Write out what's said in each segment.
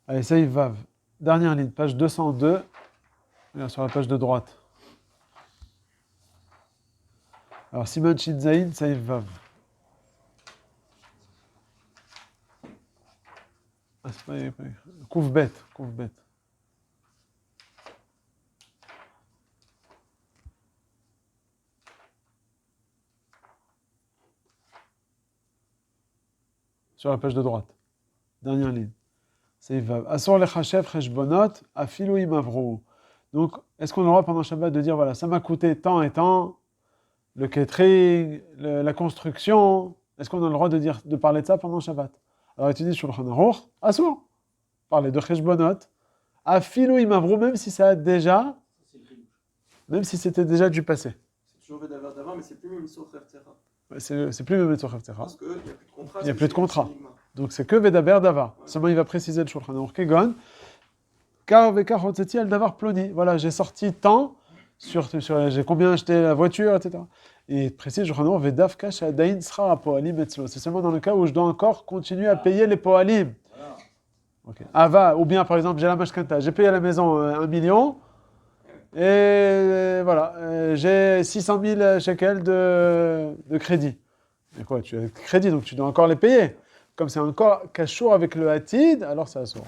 Allez, Saïf Vav. Dernière ligne, page 202. Regarde sur la page de droite. Alors, Siman Shin Zayin, Saïf Vav. Ah, c'est pas... Kouf Bet, Kouf Bet. Sur la page de droite. Dernière ligne. Saïf Vav. Asor lechashev cheshbonot, afilu imavru. Donc, est-ce qu'on a le droit pendant Shabbat de dire, voilà, ça m'a coûté tant et tant, le catering, la construction, est-ce qu'on a le droit de parler de ça pendant Shabbat? Alors, tu dis Shulchan Aruch, assour, parler de cheshbonot, afilu imavru, même si ça a déjà, même si c'était déjà du passé. C'est toujours Vedavar d'avant, mais c'est plus même Mitzvot Heftera. C'est plus même Mitzvot Heftera. Parce qu'il n'y a plus de contrat. Il n'y a plus de contrat. Donc, c'est que Vedaber Davar. Ouais. Seulement, il va préciser le Shulchan Aruch Kegon. Car vekar hotzeti al davar ploni. Voilà, j'ai sorti tant, j'ai combien acheté la voiture, etc. Et il précise, je crois, vedavka shadain sra poalim etzlo. C'est seulement dans le cas où je dois encore continuer à payer les poalim. Voilà. Okay. Ava, ou bien par exemple, j'ai la mashkanta, j'ai payé à la maison 1 million, et voilà, j'ai 600 000 shekels de crédit. Et quoi, tu as le crédit, donc tu dois encore les payer. Comme c'est encore kashour avec le hatid, alors ça sort.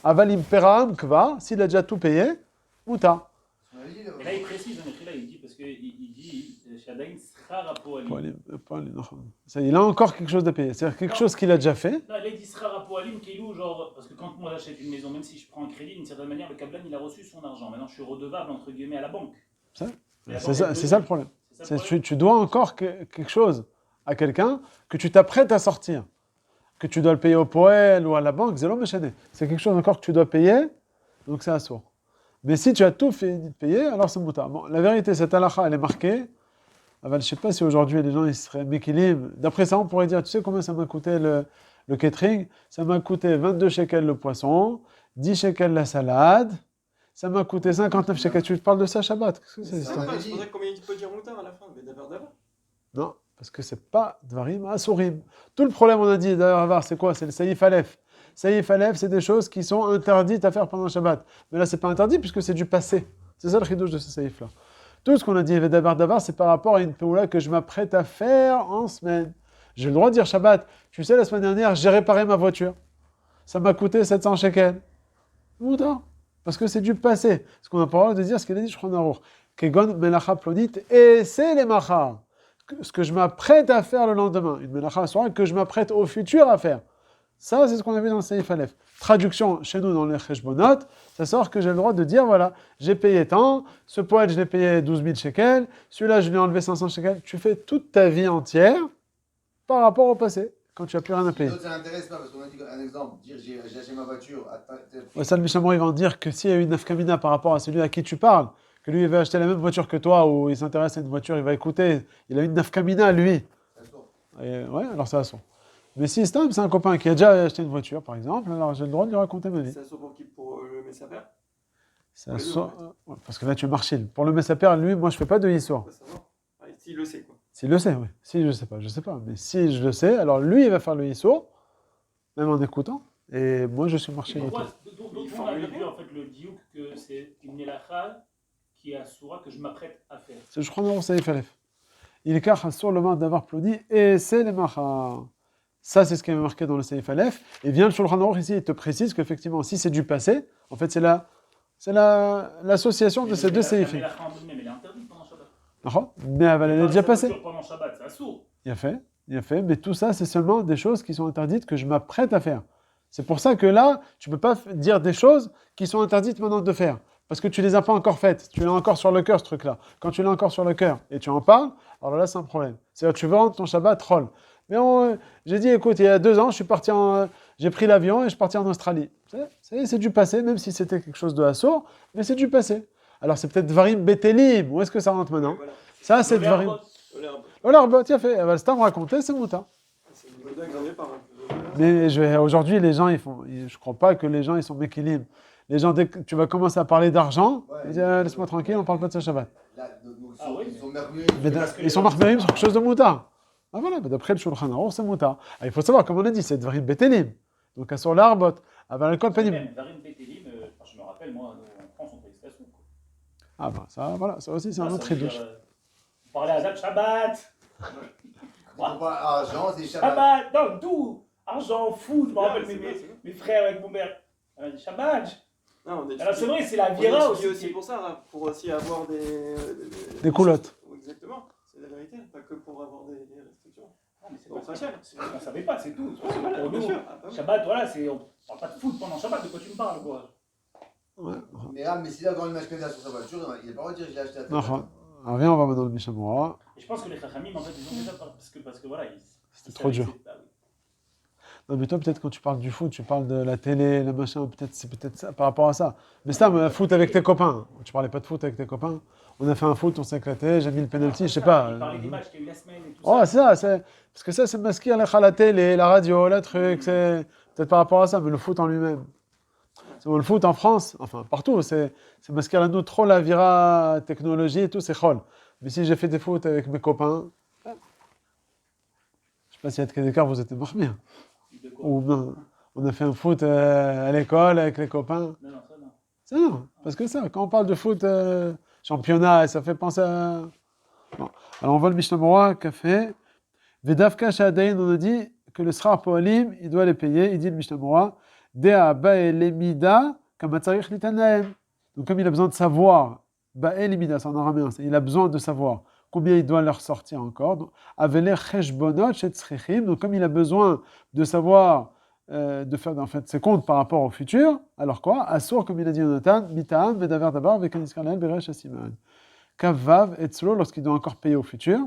Avalim peram kva, s'il a déjà tout payé, muta. Et là il précise, là il dit, parce qu'il dit, Shadain sera poalim. Il a encore quelque chose de payé, c'est-à-dire quelque chose qu'il a déjà fait. Non, là il dit sera poalim, Keilou, genre, parce que quand moi j'achète une maison, même si je prends un crédit, d'une certaine manière, le Kablan il a reçu son argent. Maintenant je suis redevable, entre guillemets, à la banque. C'est ça le problème. Tu dois encore quelque chose à quelqu'un que tu t'apprêtes à sortir. Que tu dois le payer au poêle ou à la banque, c'est quelque chose encore que tu dois payer, donc c'est assourd. Mais si tu as tout fini de payer, alors c'est mouta. Bon, la vérité, cette halakha, elle est marquée. Je ne sais pas si aujourd'hui les gens ils seraient mekilim. D'après ça, on pourrait dire, tu sais combien ça m'a coûté le catering? Ça m'a coûté 22 shekels le poisson, 10 shekels la salade, ça m'a coûté 59 shekels. Tu te parles de ça, Shabbat? Qu'est-ce que c'est? C'est pour ça combien il peut dire moutar à la fin, mais d'abord. Non. Parce que c'est pas Dvarim Asurim. Tout le problème, on a dit d'ailleurs, c'est quoi? C'est le Saïf Aleph. Saïf Aleph, c'est des choses qui sont interdites à faire pendant Shabbat. Mais là, c'est pas interdit puisque c'est du passé. C'est ça le chidouche de ce Saïf-là. Tout ce qu'on a dit, Davar, c'est par rapport à une peoula que je m'apprête à faire en semaine. J'ai le droit de dire Shabbat. Tu sais, la semaine dernière, j'ai réparé ma voiture. Ça m'a coûté 700 shekels. Mouta. Parce que c'est du passé. Ce qu'on n'a pas le droit de dire, ce qu'il a dit, Shulchan Aruch. Kegon melacha plonit, et c'est les macha. Ce que je m'apprête à faire le lendemain, une melacha soir que je m'apprête au futur à faire. Ça, c'est ce qu'on a vu dans le Seif Aleph. Traduction chez nous dans les Cheshbonot, ça sort que j'ai le droit de dire, voilà, j'ai payé tant, ce poète, je l'ai payé 12 000 shekels, celui-là, je lui ai enlevé 500 shekels. Tu fais toute ta vie entière par rapport au passé, quand tu n'as plus rien à payer. Ça n'intéresse pas, parce qu'on a dit un exemple, dire j'ai acheté ma voiture à ouais, ça, le Mishamor, il va en dire que s'il y a une nafkamina par rapport à celui à qui tu parles, que lui, il va acheter la même voiture que toi, ou il s'intéresse à une voiture, il va écouter, il a une nafkamina, lui. Et, ouais, alors c'est assaut. Mais si c'est un copain qui a déjà acheté une voiture, par exemple, alors j'ai le droit de lui raconter ma vie. C'est assaut pour qui? Pour le Messaper? C'est assaut, parce que là, tu marches. Pour le Messaper, lui, moi, je fais pas de histoire. S'il le sait, quoi. S'il le sait, oui. Si je sais pas. Mais si je le sais, alors lui, il va faire le histoire, même en écoutant, et moi, je suis marché. Donc on a vu, en fait, le diouk que c'est une melacha qui est assoura que je m'apprête à faire. C'est je crois dans Saïf Aleph. Il est sur le main d'avoir applaudi, et c'est les macha. Ça, c'est ce qui est marqué dans le Seif Aleph. Et vient le Shulchan Aruch ici, il te précise qu'effectivement, si c'est du passé, en fait, c'est l'association de ces deux Seifim. Mais elle est interdite pendant Shabbat. Mais elle est déjà passée. Pendant Shabbat, c'est assourd. Il a fait. Mais tout ça, c'est seulement des choses qui sont interdites que je m'apprête à faire. C'est pour ça que là, tu ne peux pas dire des choses qui sont interdites maintenant de faire. Parce que tu ne les as pas encore faites. Tu l'as encore sur le cœur, ce truc-là. Quand tu l'as encore sur le cœur et tu en parles, alors là, c'est un problème. C'est-à-dire que tu veux rendre ton Shabbat troll. Mais j'ai dit, écoute, il y a 2 ans, j'ai pris l'avion et je suis parti en Australie. C'est du passé, même si c'était quelque chose de assourd, mais c'est du passé. Alors c'est peut-être Dvarim Betelim. Où est-ce que ça rentre maintenant? Voilà. Ça, c'est Dvarim. Olarbot, tu as fait. C'est à me raconter, c'est mouta. C'est une bonne que j'en ai pas. Mais aujourd'hui, les gens, je crois pas que les gens, ils sont Mekilim. Les gens, dès que tu vas commencer à parler d'argent, ils disent, laisse-moi tranquille, on parle pas de ce Shabbat. Là, ils sont marqués sur quelque chose de mouta. Voilà, d'après le Shulchan Aruch, c'est mouta. Il faut savoir, comme on a dit, c'est Dvarim Betelim. Donc, sur l'arbot, אבל על כל פנים, Même Darim Betelim, je me rappelle, moi, en France, on payait station. ah bah ça, voilà, ça aussi c'est un Ça autre veut dire, ridouche. on parlait à Zad Shabbat. Quand on parle argent, c'est Shabbat. Shabbat, non, tout. Argent, foot, je me rappelle c'est vrai, c'est vrai. mes frères avec mon père. Elle m'a dit Shabbat. Non, on étudie- Alors c'est vrai, c'est la on Vira étudie aussi. aussi pour ça, là, pour aussi avoir Des coulottes. Oui, exactement, c'est la vérité, pas que pour avoir des restrictions. Ah, mais c'est Bon, pas très ça. cher. On savait pas, c'est tout. C'est Voilà, pour bien nous. sûr. Ah, bah oui. Shabbat, voilà, on parle pas de foot pendant Shabbat, de quoi tu me parles, quoi. Ouais. Mais s'il a quand une machine sur sa voiture, il n'a pas le droit de dire je l'ai acheté à tel Non, prix. alors viens, on va maintenant le Mishamura. Et je pense que les Chachamim, en fait, ils ont déjà parce que voilà, C'était ils trop savaient dur. que c'est- ah oui. Non, mais toi, peut-être quand tu parles du foot, tu parles de la télé, le machin, peut-être c'est peut-être ça, par rapport à ça. Mais ça, foot avec tes copains. Tu parlais pas de foot avec tes copains. On a fait un foot, on s'est éclaté, j'ai mis le penalty, je sais pas. Il parlait des matchs qu'il y a eu la semaine et tout Oh, ça. c'est ça, parce que ça, c'est masquer la télé, la radio, le truc, c'est peut-être par rapport à ça, mais le foot en lui-même. C'est bon, le foot en France, enfin partout, c'est masquer à nous trop la vira technologie et tout, c'est khol. Mais si j'ai fait des foot avec mes copains, je sais pas s'il y a de d'écart, vous êtes mort bien. De quoi Ou non, on a fait un foot à l'école avec les copains. Non, non, ça non. Ça non, parce que ça, quand on parle de foot, championnat, ça fait penser à... Bon. Alors on voit le Mishnah Berurah qu'a fait. Vedavka Shadain, on a dit que le Srar Poalim, il doit les payer. Il dit le Mishnah Berurah, Dea Ba'el Mida, Kamatzarich Litanaem. Donc comme il a besoin de savoir, Ba'el Mida, c'est en araméen, il a besoin de savoir combien il doit leur sortir encore. Donc, Aveler Cheshbonot Shetzrichim, donc comme il a besoin de savoir, de faire en fait ses comptes par rapport au futur, alors quoi Assour, comme il a dit Jonathan, Mitaan, Vedaver Dabar, Vekaniskarnel, Beresh Asiman. Kavav Etzlo, lorsqu'il doit encore payer au futur.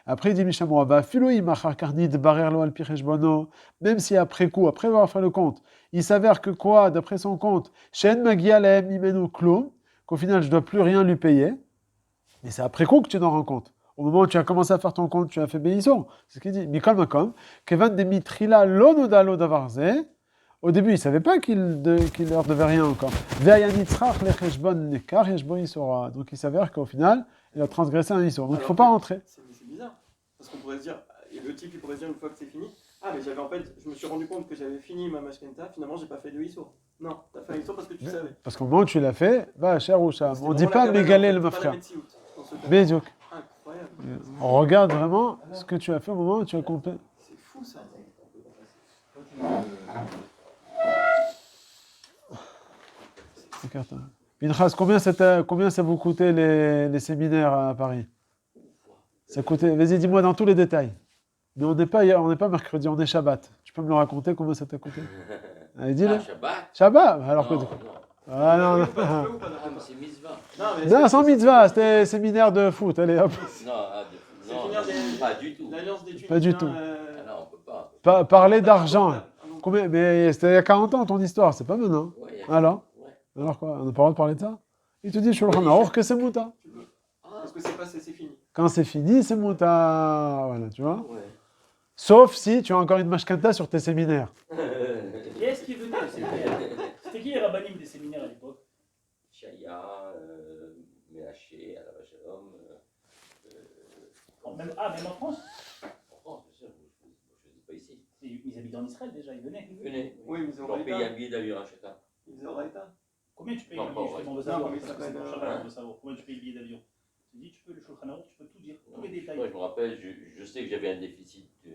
Après, il dit Mishamura, va filoi machar karnit barer lo al pi cheshbono, même si après coup, après avoir fait le compte, il s'avère que quoi, d'après son compte, shen magia lahem imenu klum, qu'au final, je ne dois plus rien lui payer. Mais c'est après coup que tu t'en rends compte. Au moment où tu as commencé à faire ton compte, tu as fait béisson. C'est ce qu'il dit. Mikol makom, kevan de mitrila lo nodalo davarze. Au début, il ne savait pas qu'il leur devait rien encore. Donc il s'avère qu'au final, il a transgressé un issur. Donc il ne faut pas rentrer. C'est bizarre. Parce qu'on pourrait se dire, et le type il pourrait se dire une fois que c'est fini, ah mais j'avais en fait, je me suis rendu compte que j'avais fini ma mashkenta, finalement j'ai pas fait de issour. Non, t'as fait un issour parce que tu savais. Parce qu'au moment où tu l'as fait, bah, cher ou cham. C'était On ne dit vraiment pas la mégaler cabane, le en fait, mafra. pas la Metsiout, dans ce cas. Bédiouk. Incroyable. On regarde vraiment ce que tu as fait au moment où tu as compté. C'est fou ça. Pinchas, combien ça vous coûtait les séminaires à Paris? Ça coûtait, vas-y, dis-moi dans tous les détails. Mais on n'est pas mercredi, on est Shabbat. Tu peux me le raconter, combien ça t'a coûté? Allez, dis-le. Shabbat. Shabbat. Alors que... Non, non. Ah non, non. Ah, C'est mitzvah. Non, sans mitzvah, c'était séminaire de foot. Allez, hop. Non, C'est non, finir des- pas du tout. L'alliance des Pas du tout. Ah non, on peut pas. Parler d'argent. Combien... Mais c'était il y a 40 ans ton histoire, c'est pas maintenant. Ouais, Alors ouais. Alors quoi? On n'a pas le droit de parler de ça? Il te dit, Shulchan Aruch, que c'est mouta. Parce que c'est passé, c'est fini. Quand c'est fini, c'est mouta. Voilà, tu vois? Ouais. Sauf si tu as encore une mashkanta sur tes séminaires. Qui est-ce qui venait au séminaire? C'était qui les rabbinim des séminaires à l'époque? Chaya, Mélaché, Alava Shalom. Même en France? En France, bien sûr, je ne dis pas ici. Ils habitent en Israël déjà, ils venaient. Venez. Oui, mais ils Je ont leur paye un Raïta. billet d'avion à chacun. Ils ont Raïta. Combien tu payes Non, le pas billet vrai. justement, on veut Non, savoir, mais parce que ça c'est s'appelle, pour Shabbat, hein. on veut savoir. Combien tu payes le billet d'avion? Tu dis, tu peux, le Shulchan Aruch, tu peux tout dire, tous les détails. Moi, je me rappelle, je sais que j'avais un déficit de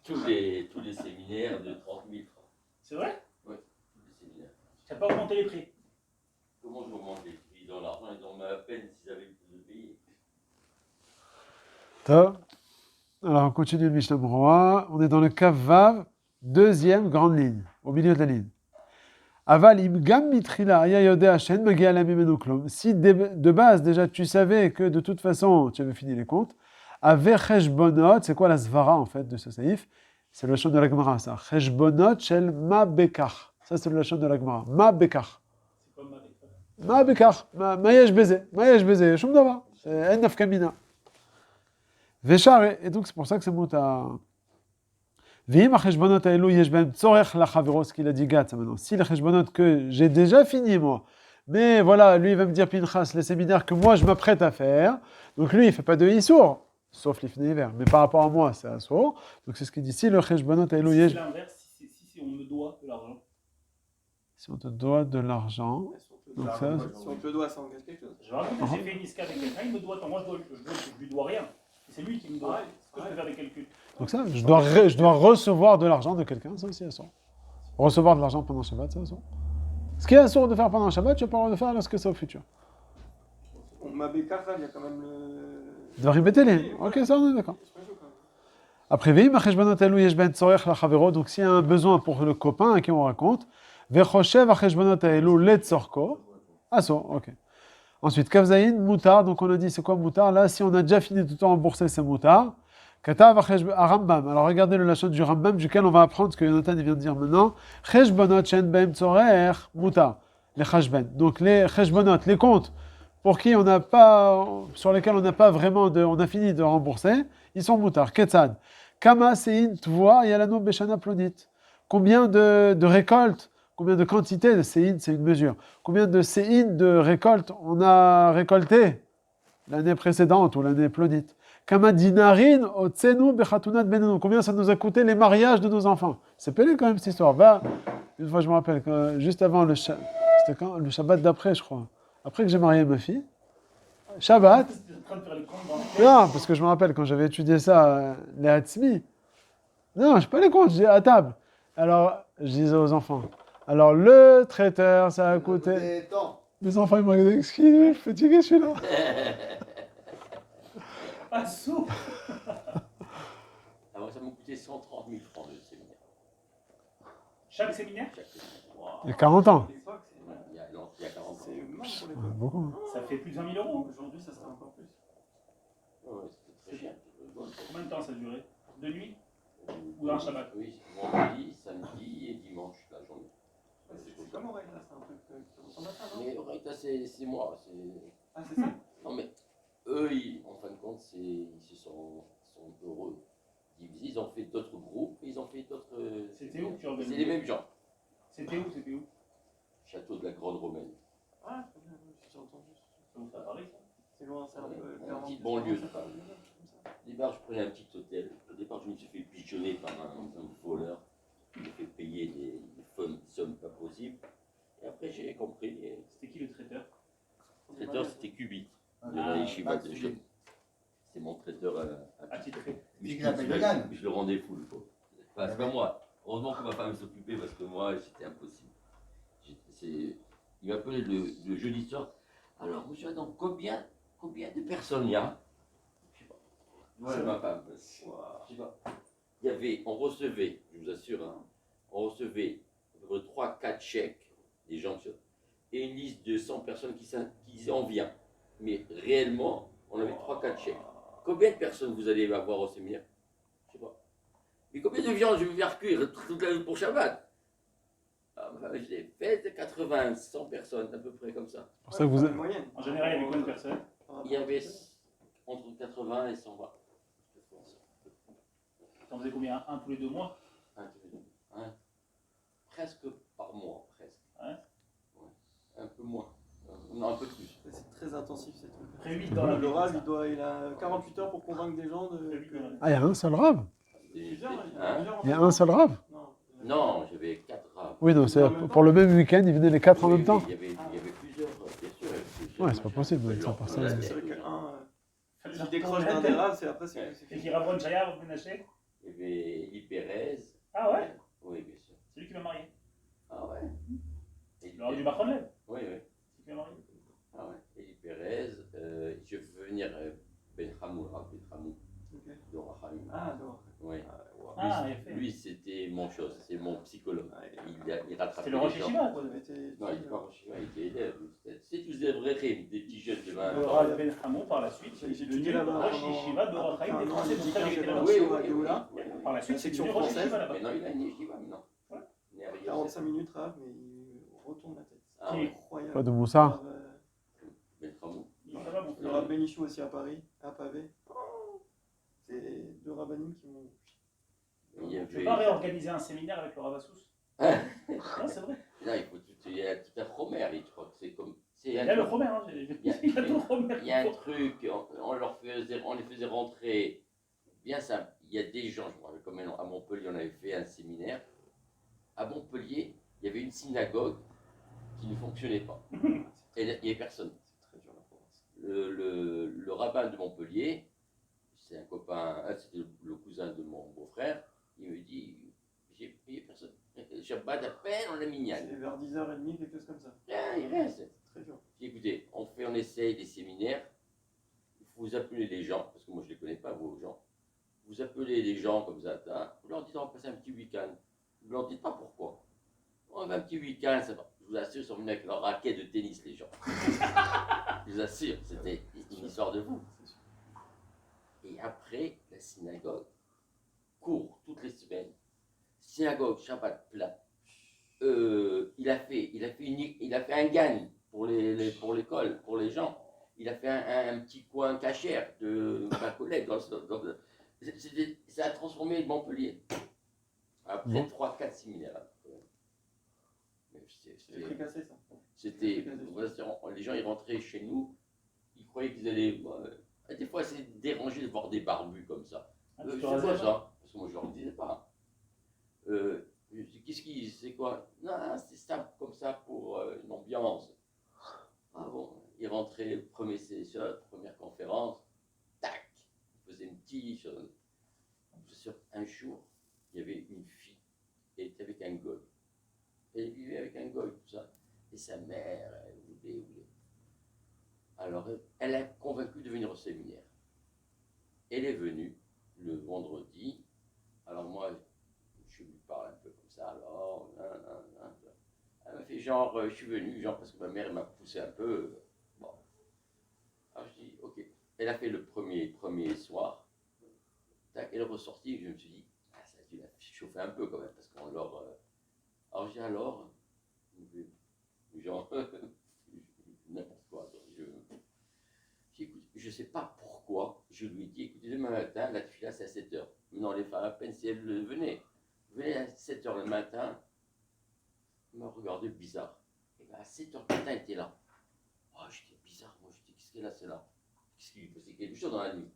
tous les séminaires de 30 000 francs. C'est vrai? Oui, tous les séminaires. Tu n'as pas augmenté les prix? Comment je augmente les prix? Dans l'argent, ils ont à peine s'ils avaient plus de payer. Top. Alors, on continue le Mishnah Berurah. On est dans le Kav Vav, deuxième grande ligne, au milieu de la ligne. Aval imgam mitrila aya yodea shen magia la mimenu klum. Si de base, déjà, tu savais que de toute façon, tu avais fini les comptes, avec cheshbonot, c'est quoi la svara en fait de ce saïf? C'est le chant de la Gemara, ça. Cheshbonot shel ma bekach. Ça, c'est le chant de la Gemara. Ma bekach. C'est comme avec ça. Ma bekach. Ma yesh baiser. Shum dava. En nafkamina. Véchare, et donc c'est pour ça que c'est mouta. Vim acheshbonot aelu yesh ben tzorech lachavero, ce qu'il a dit Gat, ça maintenant. Si les cheshbonot que j'ai déjà fini moi, mais voilà, lui il va me dire Pinchas, les séminaires que moi je m'apprête à faire, donc lui il fait pas de issour, sauf les fins d'hiver, mais par rapport à moi c'est assour, donc c'est ce qu'il dit. Si le cheshbonot aelu yesh, C'est l'inverse, si on me doit de l'argent. Si on te doit de l'argent, Mais si on te donc doit- ça, si on te le doit, ça engage quelque chose. Je vais raconter, j'ai fait une ISCA avec quelqu'un, il me doit tant. Moi, je lui dois rien. C'est lui qui me doit. Pareil, Est-ce que je peux faire des calculs? donc ça, je dois recevoir de l'argent de quelqu'un, ça aussi, assourd. Recevoir de l'argent pendant Shabbat, ça, assourd. Ce qui est assourd de faire pendant Shabbat, tu n'as pas le droit de faire lorsque c'est au futur. On m'a bécard, il y a quand même le. Dvarim beteli. Ok, ça, on est d'accord. C'est pas chaud, quand même. Après, veim acheshbonot elu yesh ben tzorech lachavero. Donc, s'il y a un besoin pour le copain à qui on raconte, vechoshev acheshbonot elu letzorko. Assourd, ok. Ensuite, kavzaïn, moutar. Donc, on a dit, c'est quoi moutar? Là, si on a déjà fini de tout rembourser, c'est moutar. Katav Rambam. Alors, regardez le lachon du Rambam, duquel on va apprendre ce que Jonathan vient de dire maintenant. Cheshbonot shen beim tzorech moutar. Les chashben. Donc, les cheshbonot, les comptes pour qui on n'a pas, sur lesquels on n'a pas vraiment on a fini de rembourser, ils sont moutar. Ketzad. Kama sein tvoa yalano beshana plonit. Combien de récoltes, combien de quantité de sein, c'est une mesure. Combien de sein de récoltes on a récolté l'année précédente ou l'année plonite. Kama dinarin otsenu bechatunat benenu. Combien ça nous a coûté les mariages de nos enfants. C'est pelé quand même cette histoire. Va, une fois je me rappelle, juste avant c'était quand le Shabbat d'après, je crois. Après que j'ai marié ma fille, Shabbat. T'es en train de faire les comptes dans la tête. Non, parce que je me rappelle quand j'avais étudié ça, les Hatzmi. Non, je pas les comptes, j'ai à table. Alors, je disais aux enfants. Alors, le traiteur, ça a coûté. Et tant. Mes enfants, ils m'ont dit, excusez-moi, je suis fatigué, je suis là. Pas sous. Alors, ça m'a coûté 130 000 francs le séminaire. Chaque séminaire? Chaque séminaire. Il y a 40 ans. À l'époque, Il y a 40 ans. c'est marrant pour Ouais, l'époque. beaucoup. Hein. Ça fait plus de 20 000 euros. Aujourd'hui, ça serait encore plus. Ouais, c'était très cher. Combien de temps ça a duré? 2 nuits? Ou un Shabbat? Oui, vendredi, samedi et dimanche la journée. C'est comme Oreille, là, c'est un truc qui ressemble à ça, non? Mais Oraita, c'est moi. Ah, c'est ça? Non, mais eux, en fin de compte, ils se sont heureux. Ils ont fait d'autres groupes, ils ont fait d'autres. C'était où que tu organisais? C'est les mêmes gens. C'était où? Château de la Grande Romaine. Ah, très bien, oui, j'ai entendu. Ça vous fait à Paris, ça? C'est loin, c'est un peu. Une petite banlieue de Paris. Au départ, je prenais un petit hôtel. Au départ, je me suis fait pigeonner par un voleur. Il m'a fait payer des sommes pas possibles. Et après, j'ai compris. C'était qui le traiteur? Le traiteur, c'était Kubi, de Ah, la Yeshiva de Gênes. C'est mon traiteur Attitré. Mais C'est qu'il appelle Yann. je le rendais fou, le pauvre. Enfin, c'est pas moi. Heureusement que ma femme s'occupait parce que moi, c'était impossible. Il m'appelait le jeudi soir. Alors, monsieur Adam, combien de personnes il y a? Je sais pas. C'est ma femme. Je sais pas. On recevait, je vous assure, hein, on recevait 3-4 chèques des gens et une liste de 100 personnes qui disaient on vient. Mais réellement, on avait 3-4 chèques. Combien de personnes vous allez avoir au séminaire? Je sais pas. Mais combien de viande je vais faire cuire toute la pour Shabbat? Je l'ai fait 80, 100 personnes, à peu près comme ça. C'est pour ça que vous une moyenne. En général, il y avait combien de personnes? Il y avait entre 80 et 120. T'en faisais combien? Un tous les 2 mois? Presque par mois, presque. Ouais. Un peu moins. Non, un peu plus. C'est très intensif, ces trucs. Après 8 dans la Le Rav, il a 48 heures pour convaincre des gens de. Ah, il y a un seul rave. Hein? Il y a un seul rave. Non, j'avais 4 raves. Oui, non, c'est pour le même week-end, ils venaient les 4 en Oui, même temps. Il y avait plusieurs, bien sûr. il y avait plusieurs Ouais, c'est pas possible, machins. ça, par ça, C'est vrai qu'un qui décroche d'un des Ravs, c'est après c'est Et fini. qui Ravron Chayar, vous Ménaché? Il y avait Elie Pérez. Ah ouais? Oui, bien sûr. C'est lui qui m'a marié. Ah ouais. Il aurait dû m'apprendre l'aide. Oui, oui. C'est lui qui m'a marié. Ah ouais. Elie Pérez. Je veux venir Ben Hamou, Rav Ben Hamou. Ok. Dora Haim. Ah, d'accord. Oui. Ah, il a fait. Lui, c'était mon chose, c'est mon psychologue. Il rattrapait C'était le Rosh les gens. Yeshiva, quoi. Ça avait été. Non, il n'est pas Rosh Yeshiva, il était élève. C'est tous des vrais rimes, des petits jeunes de 20 Le ans. Rav Ben Hamon, par la suite, J'ai il est étudié devenu là-bas Rosh Yeshiva de Rav Chaim des Français. j'ai Donc ça, il était là-bas. Oui, à oui, Géoula. oui. Par la suite, c'est Section devenu Rosh française. Yeshiva là-bas. Mais non, il a une yeshiva maintenant. Ouais. Il est arrivé. 45 minutes Rav, mais il retourne la tête. Ah Qui oui. Incroyable. Pas de Moussa. Rav, Ben Hamou. Il est là-bas, mon Le frère. Rav Benichou aussi à Paris, à Pavé. C'est deux rabbinim qui m'ont. Il y Tu peux avait. pas réorganiser un séminaire avec le Ravassous? Non, c'est vrai. Non, il y a tout un Romer, je crois que c'est comme. Il y a le Romer, hein. Il y a tout le Romer. Il y a un truc, on les faisait rentrer bien simple. Il y a des gens, je me rappelle quand même, à Montpellier, on avait fait un séminaire. À Montpellier, il y avait une synagogue qui ne fonctionnait pas. Et il n'y avait personne. C'est très dur la Provence. Le rabbin de Montpellier, c'est un copain, c'était le cousin de mon beau-frère, il me dit, j'ai payé personne. Shabbat à peine, on l'a mis. C'est vers 10h30, quelque chose comme ça. Rien, il reste. C'est très dur. J'ai dit, écoutez, on essaye des séminaires, il faut vous appeler les gens, parce que moi je ne les connais pas, vos gens. Vous appelez les gens comme ça, vous leur dites on va passer un petit week-end. Vous ne leur dites pas pourquoi. On va un petit week-end, ça va. Je vous assure, ils sont venus avec leur raquette de tennis, les gens. Je vous assure, c'était une histoire de vous. Et après, la synagogue court toutes les semaines. Synagogue, Shabbat plat. Il a fait un gagne pour l'école, pour les gens. Il a fait un petit coin cachère de ma collègue. Ça a transformé Montpellier. Après 3-4 séminaires. C'est les prix cassés, ça. C'était, les gens ils rentraient chez nous, ils croyaient qu'ils allaient. Des fois, c'est dérangé de voir des barbus comme ça. Ah, C'est tu te quoi rasais, ça? Parce que moi, je leur disais pas. Je dis, c'est quoi? Non, c'est ça, comme ça, pour une ambiance. Ah bon, ils rentraient, premier session, première conférence, tac, ils faisaient une petite. Sur un jour, il y avait une fille, elle était avec un goy. Elle vivait avec un goy, tout ça. Et sa mère, elle voulait. Alors, elle a convaincu de venir au séminaire. Elle est venue le vendredi. Alors moi, je lui parle un peu comme ça. Alors, elle m'a fait genre, je suis venu, genre parce que ma mère m'a poussé un peu. Bon. Alors je dis, ok. Elle a fait le premier soir. Tac, elle est ressortie. Je me suis dit, ah, ça a dû la chauffer un peu quand même parce qu'on leur. Alors je dis alors, genre, n'importe quoi. Je ne sais pas pourquoi, je lui ai dit, écoutez, demain matin, la tefila c'est à 7h. Mais non, les femmes, à peine si elles venaient. Venez à 7h le matin, elle m'a regardé bizarre. Et bien à 7h le matin, elle était là. Oh, j'étais bizarre, moi, je dis, qu'est-ce qu'elle a, celle-là? Qu'est-ce qu'il lui passait quelque chose dans la nuit?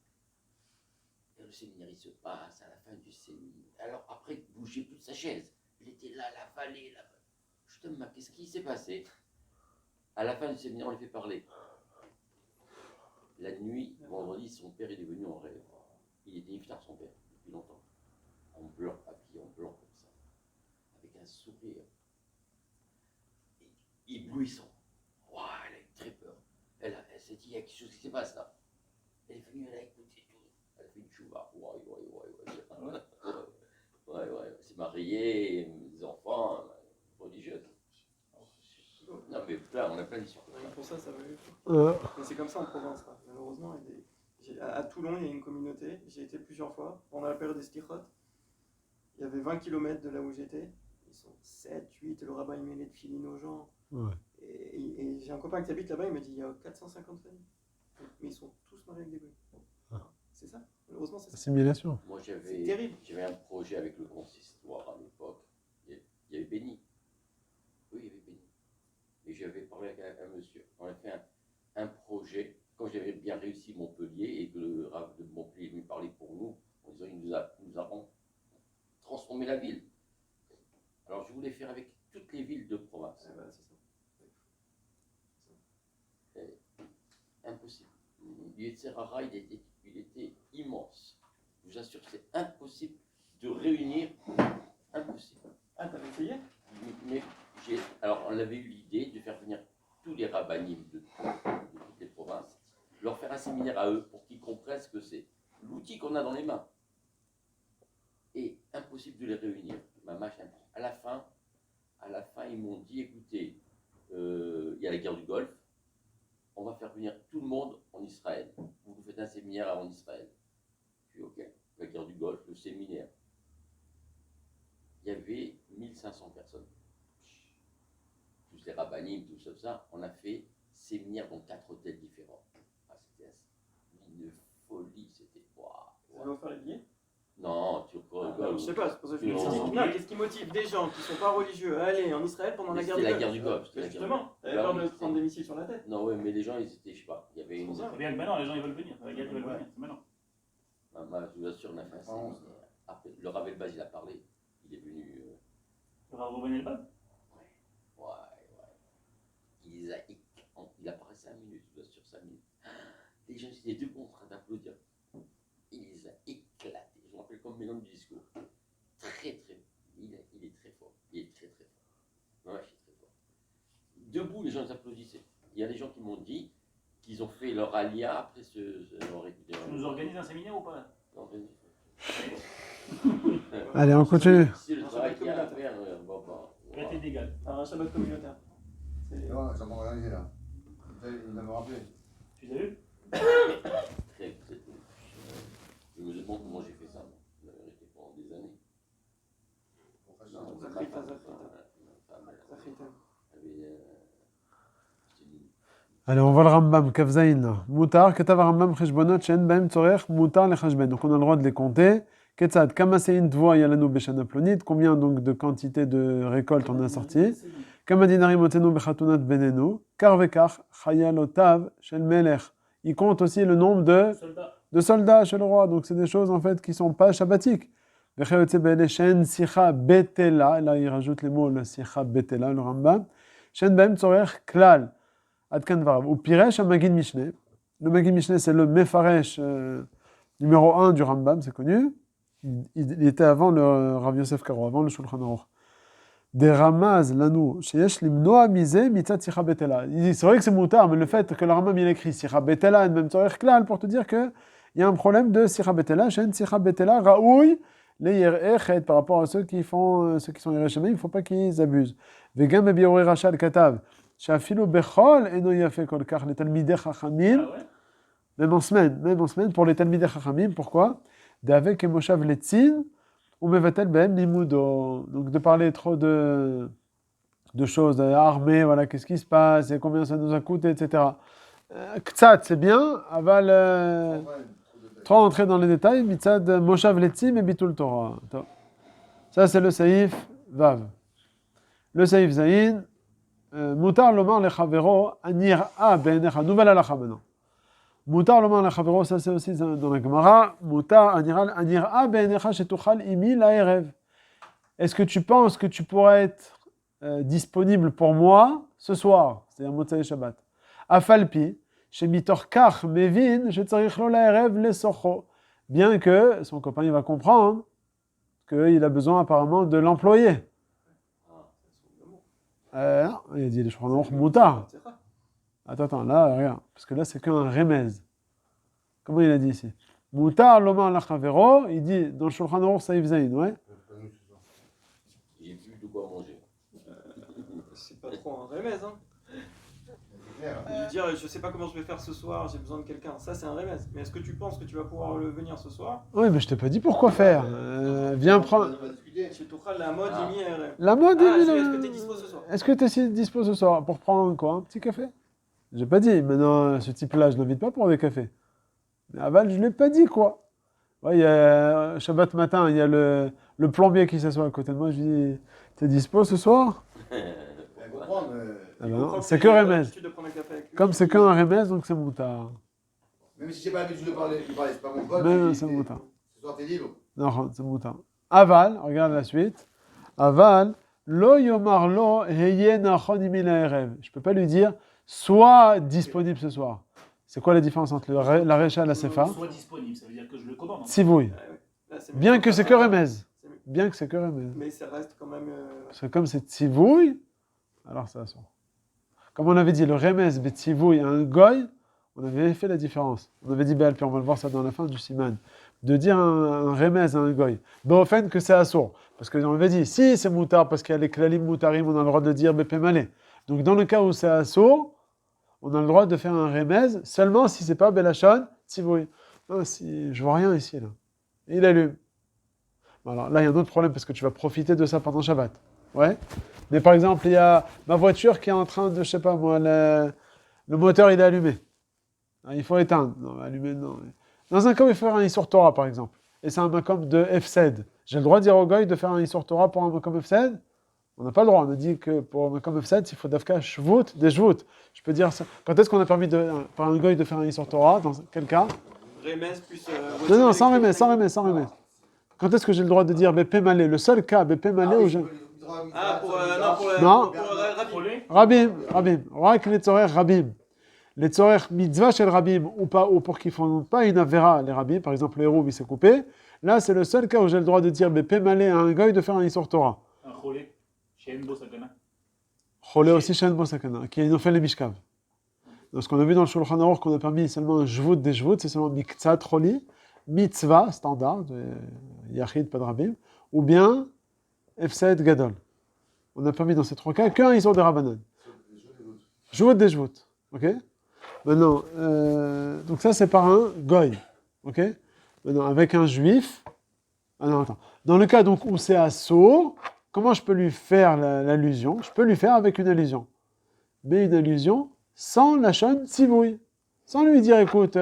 Et le séminaire, il se passe à la fin du séminaire. Alors après, il ne bougeait plus de sa chaise. Il était là, la vallée, là. Je te demande, qu'est-ce qui s'est passé? À la fin du séminaire, on les fait parler. La nuit, vendredi, son père est venu en rêve. Il était iftar, son père, depuis longtemps. En blanc, habillé en blanc comme ça. Avec un sourire éblouissant. Wow, elle a eu très peur. Elle s'est dit, il y a quelque chose qui se passe là. Elle est venue, elle a écouté tout. Elle a fait une chouva. Ouais. Elle s'est mariée, des enfants, religieuse. Non, mais là, on a plein d'histoires. Ouais, pour ça va mieux. Euh, Mais c'est comme ça en Provence, là. Malheureusement. À Toulon, il y a une communauté. J'ai été plusieurs fois. Pendant la période des Slichot, il y avait 20 km de là où j'étais. Ils sont 7, 8. Le rabbin, il met les filines aux gens. Ouais. Et j'ai un copain qui habite là-bas, il me dit il y a 450 familles. Mais ils sont tous mariés avec des goy. Ah. C'est ça. Malheureusement, c'est ça. Assimilation. Moi, C'est terrible. j'avais un projet avec le consistoire à l'époque. Il y avait Béni. Oui, il y avait Béni. Et j'avais parlé avec un monsieur. On a fait un projet. Quand j'avais bien réussi Montpellier et que le Rav de Montpellier est venu parler pour nous, en disant il nous a transformé la ville. Alors je voulais faire avec toutes les villes de province. Voilà, c'est ça. Impossible. Yetzirara, il était immense. Je vous assure que c'est impossible de réunir. Impossible. Ah, t'avais essayé? Mais alors, on avait eu l'idée de faire venir tous les rabbinim de toutes les provinces, leur faire un séminaire à eux pour qu'ils comprennent ce que c'est. L'outil qu'on a dans les mains. Et impossible de les réunir. À la fin, ils m'ont dit, écoutez, il y a la guerre du Golfe, on va faire venir tout le monde en Israël. Vous faites un séminaire en Israël. Je dis, ok, la guerre du Golfe, le séminaire. Il y avait 1500 personnes. Plus les rabbinim, tout ça. On a fait séminaire dans 4 hôtels différents. Ah, c'était une folie, c'était... Vous avez offert les billets? Non, tu rigoles. Je sais pas, c'est pour ça que je me Non. suis dit, non, qu'est-ce qui motive des gens qui sont pas religieux à aller en Israël pendant la guerre du C'était Golfe? la guerre du Golfe. c'était la guerre du Justement, Golfe. t'avais Bah peur oui, de c'était- prendre des missiles sur la tête. Non, ouais, mais les gens, ils étaient, je sais pas, il y avait une... C'est pour ça. C'est bien que maintenant, les gens ils veulent venir. La guerre, ils veulent venir. C'est maintenant. Je vous assure, on a fait un séminaire. Après, le Rav Elbaz, il a parlé. Il est venu... Tu vas revenir le bas? Ouais. les gens étaient debout en train d'applaudir. Il les a éclatés. Je me rappelle comme mes noms du discours. Très, très. Il est très fort. Il est très, très fort. Ouais, il est très fort. Debout, les gens applaudissaient. Il y a des gens qui m'ont dit qu'ils ont fait leur alia après leur écouté. Tu nous organises un séminaire ou pas? Non, vas-y. Allez, on continue. Si le travail qu'il y a à faire, bon, Là, t'es d'égal. Alors, un Shabbat communautaire. C'est- Non, ça m'a organisé là. Il m'a rappelé. Tu l'as vu? très, très tôt. Je me demande comment j'ai fait ça, moi. La vérité, pendant des années. Non, Zachita, ma femme, Zachita. ma femme, elle Zachita. avait, c'était une- Allez, on voit le Rambam, Kafzaïn là. Moutar, Ketav Rambam, Cheshbonot, Shen Baim Tzorech, Moutar, les Cheshben. Donc on a le droit de les compter. Ketzad, Kamasein Tvoa Yalanu Beshana Plonit. Combien donc de quantité de récolte on a sorti? Kamadinari Motenu Bechatunat Benenu. Karvekar, Chayalotav, Shel Melech. Il compte aussi le nombre de soldats chez le roi. Donc c'est des choses en fait qui sont pas shabbatiques. Vechayotze Be'ele Shen Sicha Betela. Là il rajoute les mots le Sicha Betela, le Rambam. Shen Baim Tzorech Klal. Adkan Varav. Ou Piresh, un Magid Mishneh. Le Magid Mishneh, c'est le Mefaresh numéro 1 du Rambam, c'est connu. Il était avant le Rav Yosef Karo, avant le Shulchan Aruch. Des Ramaz, Lanou, Sheyesh Limnoa Mizeh, Mitzat Sicha Betela. C'est vrai que c'est moutar, mais le fait que le Rambam il écrit Sicha Betela et même Tzorech Klal, pour te dire qu'il y a un problème de Sicha Betela, Shen Sicha Betela, Raoui, les Yer'echet, par rapport à ceux qui sont Yereshemim, il ne faut pas qu'ils abusent. Vegam Ebiori Rachal Katav. Shafilo Bechol eno yafe kol kach les talmidei chachamim, Ah ouais? même en semaine pour les talmidei chachamim. Pourquoi? D'avec emoshav letzin ou mevatel behem limudo. Donc de parler trop de choses armées, voilà, qu'est-ce qui se passe et combien ça nous a coûté, etc. Ktsat, c'est bien, aval trop entrer dans les détails. Mitzad moshav letzin et bitul Torah. Ça c'est le saïf vav. Le saïf zayin. Moutar lomar lechavero anir'a be'enecha. Nouvelle halakha maintenant. Moutar lomar lechavero, ça c'est aussi dans la Gemara. Moutar anir'a be'enecha shetuchal imi la'erev. Est-ce que tu penses que tu pourrais être disponible pour moi ce soir, c'est-à-dire Motzei Shabbat? Afalpi shemitor kach mevin shetzarich lo la'erev lesocho. Bien que son copain il va comprendre qu'il a besoin apparemment de l'employer. Non, il a dit les Shulchan Aruch moutar. Attends, là, regarde, parce que là, c'est qu'un remez. Comment il a dit ici? Moutar lomar lachavero, il dit dans le Shulchan Aruch Saïf Zayin, ouais? J'ai plus de quoi manger. C'est pas trop un remez, hein. C'est clair. Lui dire, je sais pas comment je vais faire ce soir, j'ai besoin de quelqu'un. Ça, c'est un remez. Mais est-ce que tu penses que tu vas pouvoir venir ce soir? Oui, mais je t'ai pas dit pourquoi faire. Viens prendre. On va discuter. Chez Touchal, la mode, il mis RM. La mode, Est-ce que t'es dispo ce soir? Est-ce que tu es dispo ce soir pour prendre quoi? Un petit café? J'ai pas dit. Maintenant, ce type-là, je l'invite pas pour des cafés. Mais Aval, je l'ai pas dit quoi. Ouais, il y a Shabbat matin, il y a le plombier qui s'assoit à côté de moi. Je lui dis, t'es dispo ce soir? Elle comprend, Ah ben Il non, comprend c'est que que t'as remez. l'habitude de prendre un café avec lui. Comme c'est qu'un remez, donc c'est moutar. même si j'ai pas l'habitude de parler, c'est pas mon pote. Non, je dis, c'est moutar. Ce soir, t'es libre. Non, c'est moutar. Aval, regarde la suite. Aval, lo yomar lo heye nachon imi la'erev. Je peux pas lui dire, sois disponible ce soir. C'est quoi la différence entre la recha et la sefa? Soit disponible, ça veut dire que je le commande. hein. Tzivouille. Là, c'est Bien mieux. que c'est que remez. C'est mieux. Bien que c'est que remez. Mais ça reste quand même. Parce que comme c'est tzivouille, alors ça sort. Comme on avait dit, le remez bet tzivouille à un goy, on avait fait la différence. On avait dit, puis on va le voir ça dans la fin du siman, de dire un remez à un goy. Beofen que c'est assour. Parce qu'on avait dit, si c'est moutar, parce qu'il y a les klalim moutarim, on a le droit de le dire bepé malé. Donc dans le cas où c'est assour, on a le droit de faire un remez seulement si c'est pas belachon, tzivouille. Non, si, je vois rien ici là. Il allume. Bon, alors là, il y a un autre problème parce que tu vas profiter de ça pendant Shabbat. Ouais. Mais par exemple, il y a ma voiture qui est en train de, je sais pas moi, le moteur il est allumé. Ah, il faut éteindre. Non, allumer, non. Dans un cas où il faut faire un Issur Torah, par exemple, et c'est un makom de Efsed, j'ai le droit de dire au goy de faire un Issur Torah pour un makom Efsed? On n'a pas le droit. On a dit que pour un makom Efsed, il faut d'afka shvut, des shvut. Je peux dire ça. Quand est-ce qu'on a permis par un goy de faire un Issur Torah? Dans quel cas? Remez plus. Non, sans remez. Quand est-ce que j'ai le droit de dire BP Malé? Le seul cas BP Malé où j'ai... Ah, pour. Non, pour. Non. Pour Rabbi. Frôler. Rabim. Rak Netzorer Rabim. les tzorech mitzvah chez le rabim ou pas, ou pour qu'ils ne font pas une avera, les rabbis, par exemple le héros il s'est coupé, là c'est le seul cas où j'ai le droit de dire bépé malé à un goy de faire un Issur Torah. Un cholé, chez Enbo Sakana. Cholé aussi chez Bo Sakana, qui a fait les mishkav. Donc ce qu'on a vu dans le Shulchan Aruch qu'on a permis seulement un jvout des jvout, c'est seulement miktzat choli, mitzvah, standard, yachid, pas de rabim, ou bien efsed gadol. On a permis dans ces trois cas qu'un Issur de Rabbanan. Jvout des jvout. Ok? Maintenant, donc ça c'est par un goy. Ok? Maintenant, avec un juif. Ah non, attends. Dans le cas donc où c'est assourd, comment je peux lui faire l'allusion? Je peux lui faire avec une allusion. Mais une allusion sans la shon tzivouï. Sans lui dire, écoute,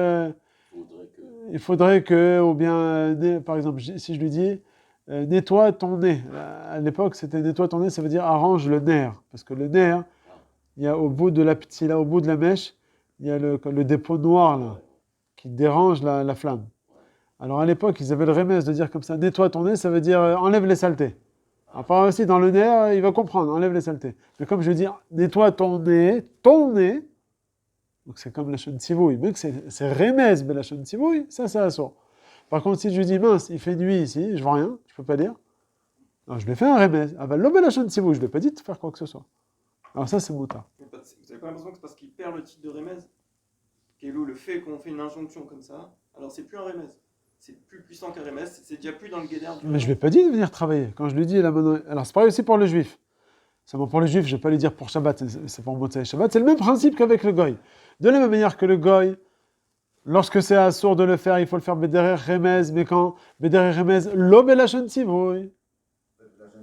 il faudrait que, ou bien, par exemple, si je lui dis, nettoie ton nez. À l'époque, c'était nettoie ton nez, ça veut dire arrange le nerf. Parce que le nerf, il y a au bout de la petite, là, au bout de la mèche, il y a le dépôt noir là, qui dérange la flamme. Alors à l'époque, ils avaient le remède de dire comme ça, nettoie ton nez, ça veut dire enlève les saletés. Après aussi, dans le nerf, il va comprendre, enlève les saletés. Mais comme je veux dire, nettoie ton nez, donc c'est comme la shon tzivouï, mais c'est remède, mais la shon tzivouï, ça c'est assourd. Par contre, si je lui dis, mince, il fait nuit ici, je vois rien, je peux pas dire. Alors je lui ai fait un remède. Ah ben, l'homme la shon tzivouï, je lui ai pas dit de faire quoi que ce soit. Alors ça, c'est mouta. Vous avez pas l'impression que c'est parce qu'il perd le titre de Remez Kélo, le fait qu'on fait une injonction comme ça, alors c'est plus un Remez. C'est plus puissant qu'un Remez, c'est déjà plus dans le guédère du. Mais je lui ai pas dit de venir travailler. Quand je lui dis, là maintenant. Alors c'est pareil aussi pour le juif. Seulement pour le juif, je vais pas lui dire pour Shabbat, c'est pour Motzei Shabbat. C'est le même principe qu'avec le goy. De la même manière que le goy, lorsque c'est assourd de le faire, il faut le faire Bederer Remez, mais quand Bederer Remez, lo belashon tzivouï.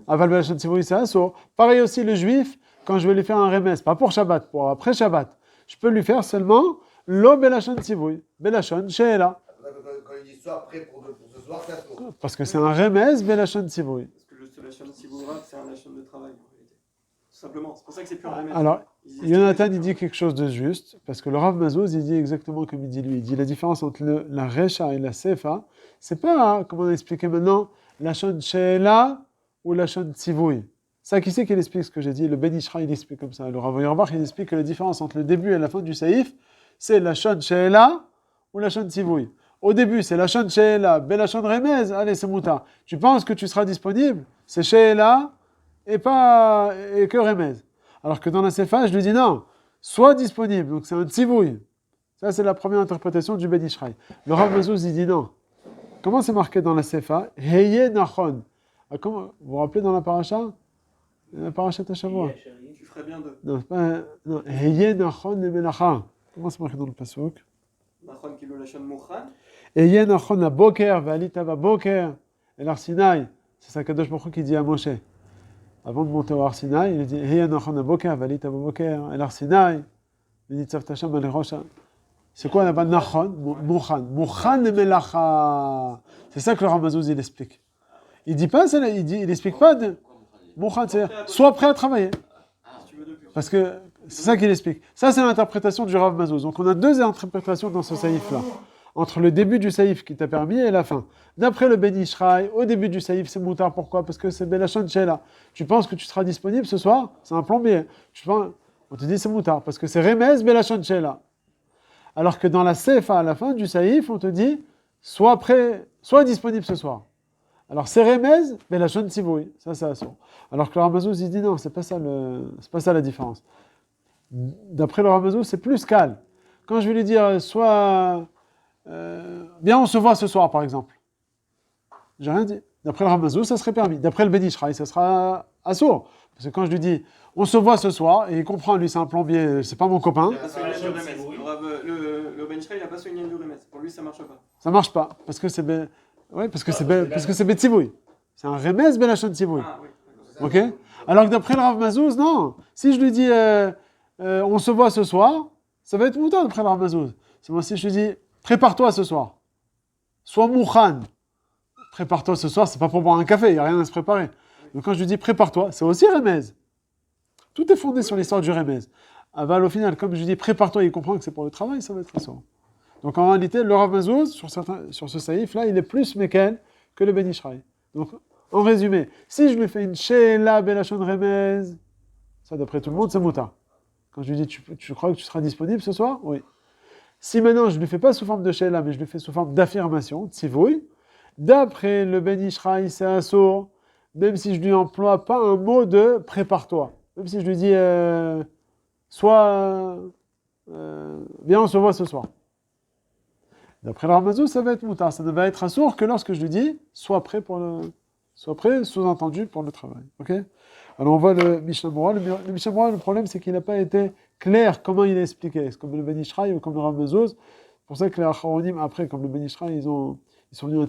Aval belashon tzivouï, c'est assourd. Pareil aussi le juif. Quand je vais lui faire un remez, pas pour Shabbat, pour après Shabbat, je peux lui faire seulement lo belashon tzivouï, belashon she'ela. Quand il dit soit prêt pour ce soir, c'est assourd. Parce que c'est un remez belashon tzivouï. Parce que le lachon Tzivoura, c'est un lachon de travail en réalité. Tout simplement, c'est pour ça que c'est plus un Remez. Alors, Jonathan, il dit quelque chose de juste, parce que le Rav Mazouz, il dit exactement comme il dit lui. Il dit la différence entre la Recha et la Sefa, c'est pas, comme on a expliqué maintenant, lachon she'ela ou lachon tzivouï. Ça, qui c'est qu'il explique ce que j'ai dit? Le Ben Ishra, il explique comme ça. Le Rav Yerbach, il explique que la différence entre le début et la fin du saïf, c'est la shon she'ela ou la shon tzivouï. Au début, c'est la shon she'ela, la shon remez, allez, c'est mouta. Tu penses que tu seras disponible? C'est she'ela et que remez. Alors que dans la sefa, je lui dis non, sois disponible. Donc c'est un tzivouï. Ça, c'est la première interprétation du Ben Ishra. Le Rav Mazouz, il dit non. Comment c'est marqué dans la sefa? Heye nachon. Vous vous rappelez dans la paracha? Parachat Hashavua. Tu ferais bien de. Non, c'est pas. Non. Heye nachon le melacha. Comment c'est marqué dans le pasuk? Nachon Kélo lachon Mouchan. Heye nachon aboker, ve'alita boker. El Har Sinai. C'est ça Kadosh Baruch Hu qui dit à Moshe. Avant de monter au Har Sinai, il dit Heye nachon aboker, ve'alita boker. El Har Sinai. V'nitzavta sham al rocha. C'est quoi là-bas? Nachon, Mouchan. Mouchan le melacha. C'est ça que le Ramazouz il explique. Il dit pas ça, il explique pas de. Mouchan, c'est sois prêt à travailler. Si tu veux de plus. Parce que c'est ça qu'il explique. Ça, c'est l'interprétation du Rav Mazouz. Donc, on a deux interprétations dans ce saïf-là. Entre le début du saïf qui t'a permis et la fin. D'après le Ben Ishraï, au début du saïf, c'est moutard. Pourquoi? Parce que c'est Belashon She'ela. Tu penses que tu seras disponible ce soir? C'est un plombier. On te dit c'est moutard. Parce que c'est Remez Belashon She'ela. Alors que dans la Sefa, à la fin du saïf, on te dit sois prêt, sois disponible ce soir. Alors c'est Remez, mais la shon tzivouï, ça c'est assourd. Alors que le Ramazouz il dit non, c'est pas ça la différence. D'après le Ramazouz, c'est plus calme. Quand je vais lui dire bien on se voit ce soir par exemple. J'ai rien dit. D'après le Ramazouz, ça serait permis. D'après le Ben Ishraï, ça sera assourd. Parce que quand je lui dis on se voit ce soir, et il comprend, lui c'est un plombier, c'est pas mon copain. Il a pas souligné du Remez. Le Ben Ishraï, il a pas souligné du Remez. Pour lui, ça marche pas. Ça marche pas. Parce que c'est Betzivouï. C'est un remez belashon tzivouï. Ah oui. Ok? Alors que d'après le Rav Mazouz, non. Si je lui dis on se voit ce soir, ça va être mouton d'après le Rav Mazouz. C'est moi si je lui dis prépare-toi ce soir. Sois mouchan. Prépare-toi ce soir, c'est pas pour boire un café, il n'y a rien à se préparer. Donc quand je lui dis prépare-toi, c'est aussi remez. Tout est fondé sur l'histoire du remez. Aval au final, comme je lui dis prépare-toi, il comprend que c'est pour le travail, ça va être assourd. Donc en réalité, le Rav Mazouz, sur ce saïf-là, il est plus méken que le Ben Ishraï. Donc, en résumé, si je lui fais une she'ela belashon remez, ça d'après tout le monde, c'est mouta. Quand je lui dis, tu crois que tu seras disponible ce soir? Oui. Si maintenant je ne le fais pas sous forme de sheila, mais je le fais sous forme d'affirmation, tzivouï, d'après le Ben Ishraï, c'est assour, même si je lui emploie pas un mot de prépare-toi. Même si je lui dis, viens, on se voit ce soir. D'après le Ramazou, ça va être moutard. Ça ne va être assour que lorsque je lui dis, sois prêt, sous-entendu pour le travail. Ok? Alors on voit le Mishnah Moura. Le Mishnah Moura, le problème, c'est qu'il n'a pas été clair comment il a expliqué. Est-ce comme le Ben Ishraï ou comme le Ramazou? C'est pour ça que les Acharonim, après, comme le Ben Ishraï, ils sont venus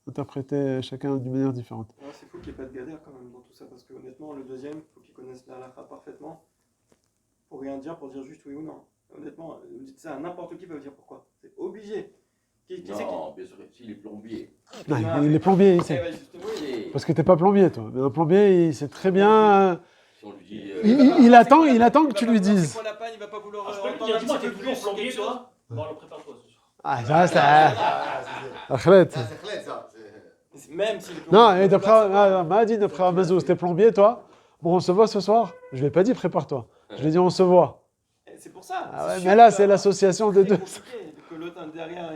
interpréter chacun d'une manière différente. Ouais, c'est fou qu'il n'y ait pas de galère quand même dans tout ça, parce que honnêtement, le deuxième, il faut qu'il connaisse la halakha parfaitement, pour rien dire, pour dire juste oui ou non. Honnêtement, vous dites ça à n'importe qui va vous dire pourquoi. C'est obligé. Qui c'est Non, bien sûr, s'il est plombier. Non, il est plombier, il Eh sait. ben, justement, Parce que t'es pas plombier, toi. Mais un plombier, il sait très bien. Si on lui dit. Il attend que tu lui dises. C'est quoi la panne, il va pas vouloir. Alors, je peux lui entendre dire, un dis-moi, petit t'es peu toujours plus sur plombier, quelque chose. toi? Bon, alors prépare-toi ce soir. Ah, ça, c'est. Achlet. Ça, c'est clair, ça. Même si Non, et d'après m'a dit d'après Amazou, c'était plombier, toi. Bon, on se voit ce soir. Je lui ai pas dit prépare-toi. Je lui ai dit on se voit. c'est pour ça. Ah ouais, sûr mais là, que c'est l'association des deux. C'est compliqué, que l'autre derrière,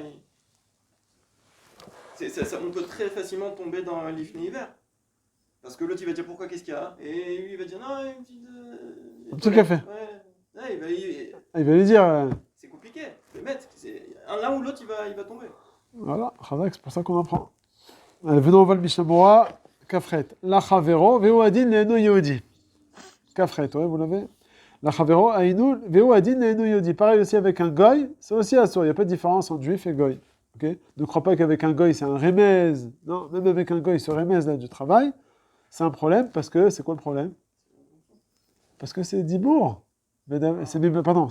on peut très facilement tomber dans un l'ifni hiver. Parce que l'autre, il va dire pourquoi, qu'est-ce qu'il y a? Et lui, il va dire non, une petite. Un petit café. Ouais. Ouais, Il va lui dire. c'est compliqué. Le mettre. L'un ou l'autre, il va tomber. Voilà, Chazak, c'est pour ça qu'on apprend. Allez, venons, on voit le Mishnah Moura. Kafret. La Chavero, Veo Adin, Leeno Yehudi. Kafret, ouais, vous l'avez? La Chavero, Aïnou, Veo Adin, Leeno Yehudi. Pareil aussi avec un goy, c'est aussi assour. Il n'y a pas de différence entre juif et goy. Okay, ne crois pas qu'avec un goy, c'est un remez. Non, même avec un goy, ce remez là du travail, c'est un problème parce que, c'est quoi le problème? Parce que c'est Dibour. C'est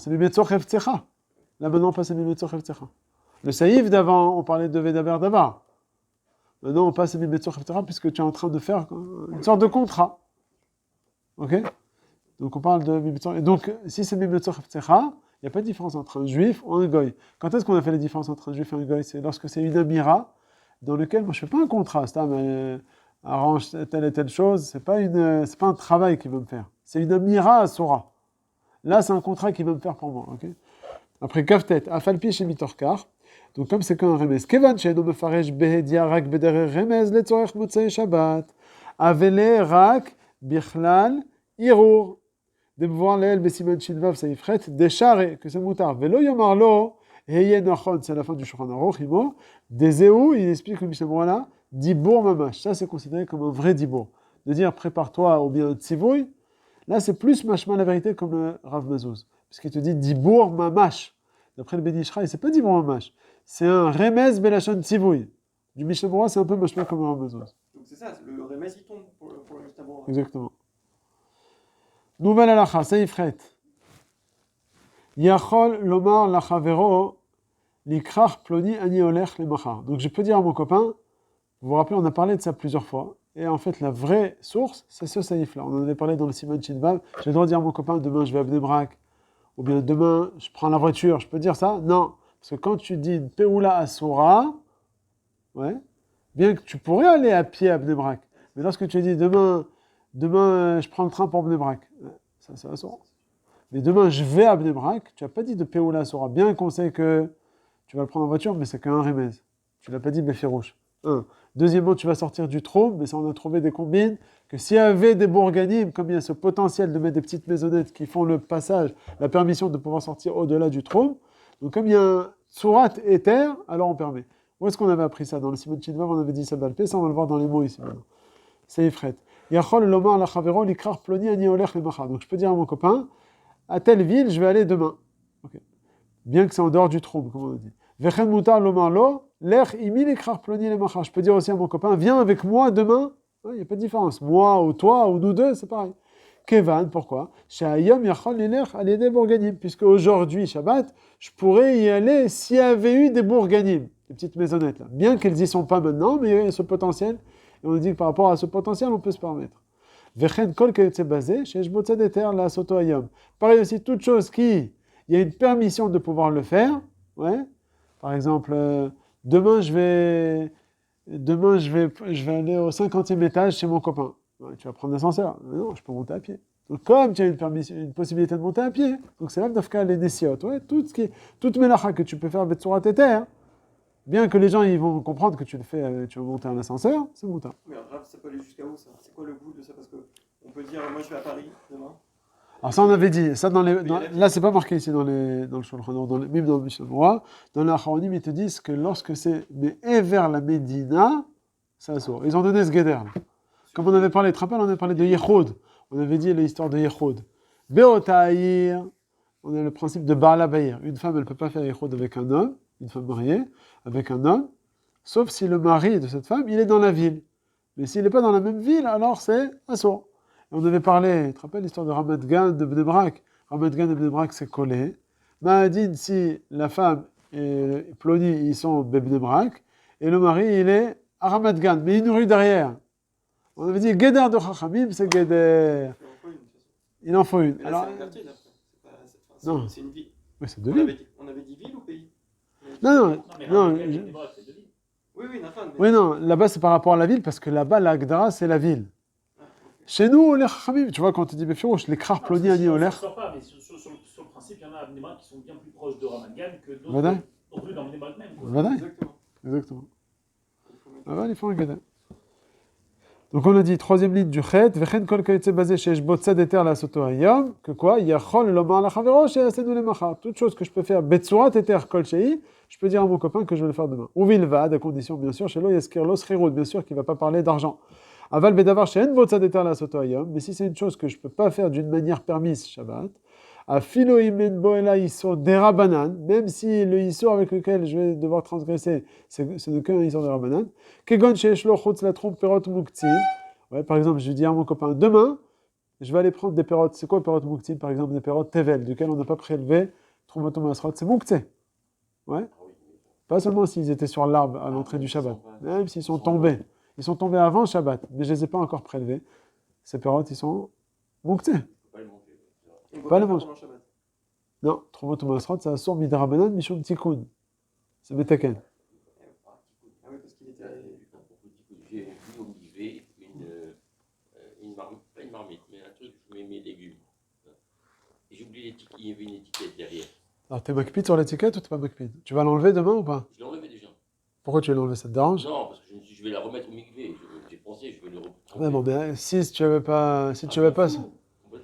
Mimetzor Hefzecha. Là maintenant, on passe à Mimetzor Hefzecha. Le saïf d'avant, on parlait de Vedaber d'Avar. Maintenant, on passe à Mimetzor Hefzecha puisque tu es en train de faire une sorte de contrat. Ok? Donc on parle de Mimetzor. Et donc, si c'est Mimetzor Hefzecha, il n'y a pas de différence entre un juif ou un goy. Quand est-ce qu'on a fait la différence entre un juif et un goy? C'est lorsque c'est une amira dans lequel, moi je ne fais pas un contrat, mais arrange telle et telle chose, c'est pas un travail qu'il va me faire. C'est une amira à Sora. Là, c'est un contrat qu'il va me faire pour moi. Okay? Après, kaftet, afalpi chez mitorkar. Donc comme c'est qu'un remez. Kevan she'eno mefaresh behedia rak bederer remez letzorech motzei shabbat. Avele rak bichlal irur. De voir l'el besiman shinvav saifret décharé que c'est moutard velo yomarlo heye nachon, c'est la fin du Shulchan Aruch imo dezeu, il explique le Mishnah Moura là dibour mamash, ça c'est considéré comme un vrai dibour, de dire prépare-toi ou bien tzivouy, là c'est plus mashma la vérité comme le Rav Mazouz, parce qu'il te dit dibour mamash, d'après le Ben Ishraï c'est pas dibour mamash, c'est un remez belachon tzivouy, du Mishnah Moura c'est un peu mashma comme le Rav Mazouz. Donc c'est ça, le remez il tombe pour le tabou. Exactement. Nouvelle halacha, Seifret. Yachol lomar lachavero likrach ploni ani olech lemachar. Donc je peux dire à mon copain, vous vous rappelez, on a parlé de ça plusieurs fois, et en fait la vraie source, c'est ce saïf-là. On en avait parlé dans le Siman Shinvav. J'ai le droit de dire à mon copain, demain je vais à Bnei Brak, ou bien demain je prends la voiture, je peux dire ça? Non. Parce que quand tu dis Peoula Asura, ouais, bien que tu pourrais aller à pied à Bnei Brak, mais lorsque tu dis demain, je prends le train pour Bnei Brak. Ça va Sora. Mais demain, je vais à Bnei Brak. Tu n'as pas dit de Peoula Sora. Bien qu'on sait que tu vas le prendre en voiture, mais c'est qu'un remez. Tu ne l'as pas dit Befirouche. Deuxièmement, tu vas sortir du trône, mais ça, on a trouvé des combines que s'il y avait des bourganimes, comme il y a ce potentiel de mettre des petites maisonnettes qui font le passage, la permission de pouvoir sortir au-delà du trône, donc comme il y a un Surat éther, alors on permet. Où est-ce qu'on avait appris ça? Dans le Siman Shinvav, on avait dit ça balpé, ça on va le voir dans les mots ici maintenant. C'est Ifret. Yachol lomar lachavero likrach ploni ani olech lemachar. Donc je peux dire à mon copain, à telle ville, je vais aller demain. Okay. Bien que c'est en dehors du trône, comme on a dit. Vechen mutar lomar lo, lech imi likrach ploni lemachar. Je peux dire aussi à mon copain, viens avec moi demain. Il n'y a pas de différence. Moi ou toi ou nous deux, c'est pareil. Kevan, pourquoi? Sha'ayom yachol lilech alidei bourganim. Puisque aujourd'hui, Shabbat, je pourrais y aller s'il y avait eu des bourganim, des petites maisonnettes là. Bien qu'elles y sont pas maintenant, mais il y a ce potentiel. Et on dit que par rapport à ce potentiel, on peut se permettre. Vechen kol kayotze basé, sheyesh bo tzad eter la soto hayom. Pareil aussi, toute chose il y a une permission de pouvoir le faire. Ouais. Par exemple, demain je vais aller au 50e étage chez mon copain. Ouais, tu vas prendre l'ascenseur. Mais non, je peux monter à pied. Donc, comme tu as une possibilité de monter à pied, donc c'est là que les nessiot. Ouais, toute melacha que tu peux faire betsurat eter, bien que les gens ils vont comprendre que tu le fais, tu vas monter un ascenseur, c'est montant. Mais alors, ça peut aller jusqu'à où ça? C'est quoi le bout de ça? Parce que on peut dire, moi je vais à Paris demain. Alors ça on avait dit, ça là c'est pas marqué ici dans le Shulchan Aruch, même dans le Mishnah Torah, dans les Acharonim ils te disent que lorsque c'est mais et vers la Médina, c'est assourd. Ils ont donné ce guéder. Comme on avait parlé, tu te rappelles, on avait parlé de Yechod. On avait dit l'histoire de Yechod. Beotaïr, on a le principe de Baala Baïr. Une femme, elle ne peut pas faire Yechod avec un homme, une femme mariée, avec un homme, sauf si le mari de cette femme, il est dans la ville. Mais s'il n'est pas dans la même ville, alors c'est assourd. On avait parlé, tu te rappelles l'histoire de Ramat Gan de Bnei Brak. Ramat Gan et Bnei Brak, c'est collé. Mahadin, si la femme et Ploni, ils sont Bnei Brak, et le mari, il est à Ramat Gan, mais une rue derrière. On avait dit, Guédar de Chachamim, c'est Guédar. Il en faut une. Mais là, Alors, c'est un quartier, là. Non. C'est une ville. oui, c'est deux villes. On avait dit ville ou pays? Non, mais non, Ramat Gan, c'est vrai, c'est deux villes. Oui, Nathan. oui, non, là-bas, c'est par rapport à la ville, parce que là-bas, l'Agdara, c'est la ville. Chez nous, les Chachamim, tu vois, quand tu dis Befirouche, les Krar, Ploni, Ani, Oler. Ça sort pas, mais sur le principe, il y en a à Bnei Brak qui sont bien plus proches de Ramat Gan que d'autres. Vadaï. Non plus dans Bnei Brak même. Quoi. Vadaï. Exactement. Là-bas, il faut un Guédar. Donc on a dit, troisième ligne du Chet, Vechen kol kayetze basé chez Shbotzad eter la soto hayom, que quoi? Yachol lomar la chavero chez Asenou le machar. Toute chose que je peux faire, betsurat eter kol shei, je peux dire à mon copain que je vais le faire demain. Ou vilvad, à condition, bien sûr, chez lo yaskir los chirud, bien sûr, qu'il ne va pas parler d'argent. Aval bedavar chez en botzad eter la soto hayom, mais si c'est une chose que je ne peux pas faire d'une manière permise, Shabbat, a filo imen boela iso derabanan, même si le iso avec lequel je vais devoir transgresser, c'est de qu'un iso derabanan, kegon sheesh lo chutz la trompe perot muktzim. Ouais, par exemple, je vais dire à mon copain, demain, je vais aller prendre des perrottes. C'est quoi perrottes muktzim? Par exemple, des perrottes tevel, duquel on n'a pas prélevé trumato masrot. C'est muktzé. Ouais. Pas seulement s'ils étaient sur l'arbre à l'entrée du Shabbat, même s'ils sont tombés. Ils sont tombés avant Shabbat, mais je ne les ai pas encore prélevés. Ces perrottes, ils sont muktzé. Pas le manger. Non, trumato masrot, c'est assour midrabanan mishum tikkun. C'est betaken. Ah oui, parce qu'il était. J'ai vu au Mivé une marmite, pas une marmite, mais un truc où je mets mes légumes. Et j'ai oublié l'étiquette, il y avait une étiquette derrière. Alors, t'es makpid sur l'étiquette ou t'es pas makpid? Tu vas l'enlever demain ou pas? Je l'ai enlevé déjà. Pourquoi tu veux l'enlever? Ça te dérange? Non, parce que je me suis dit, je vais la remettre au Mivé. J'ai pensé, je vais le reprendre. Ouais, bon, ben, si tu avais pas,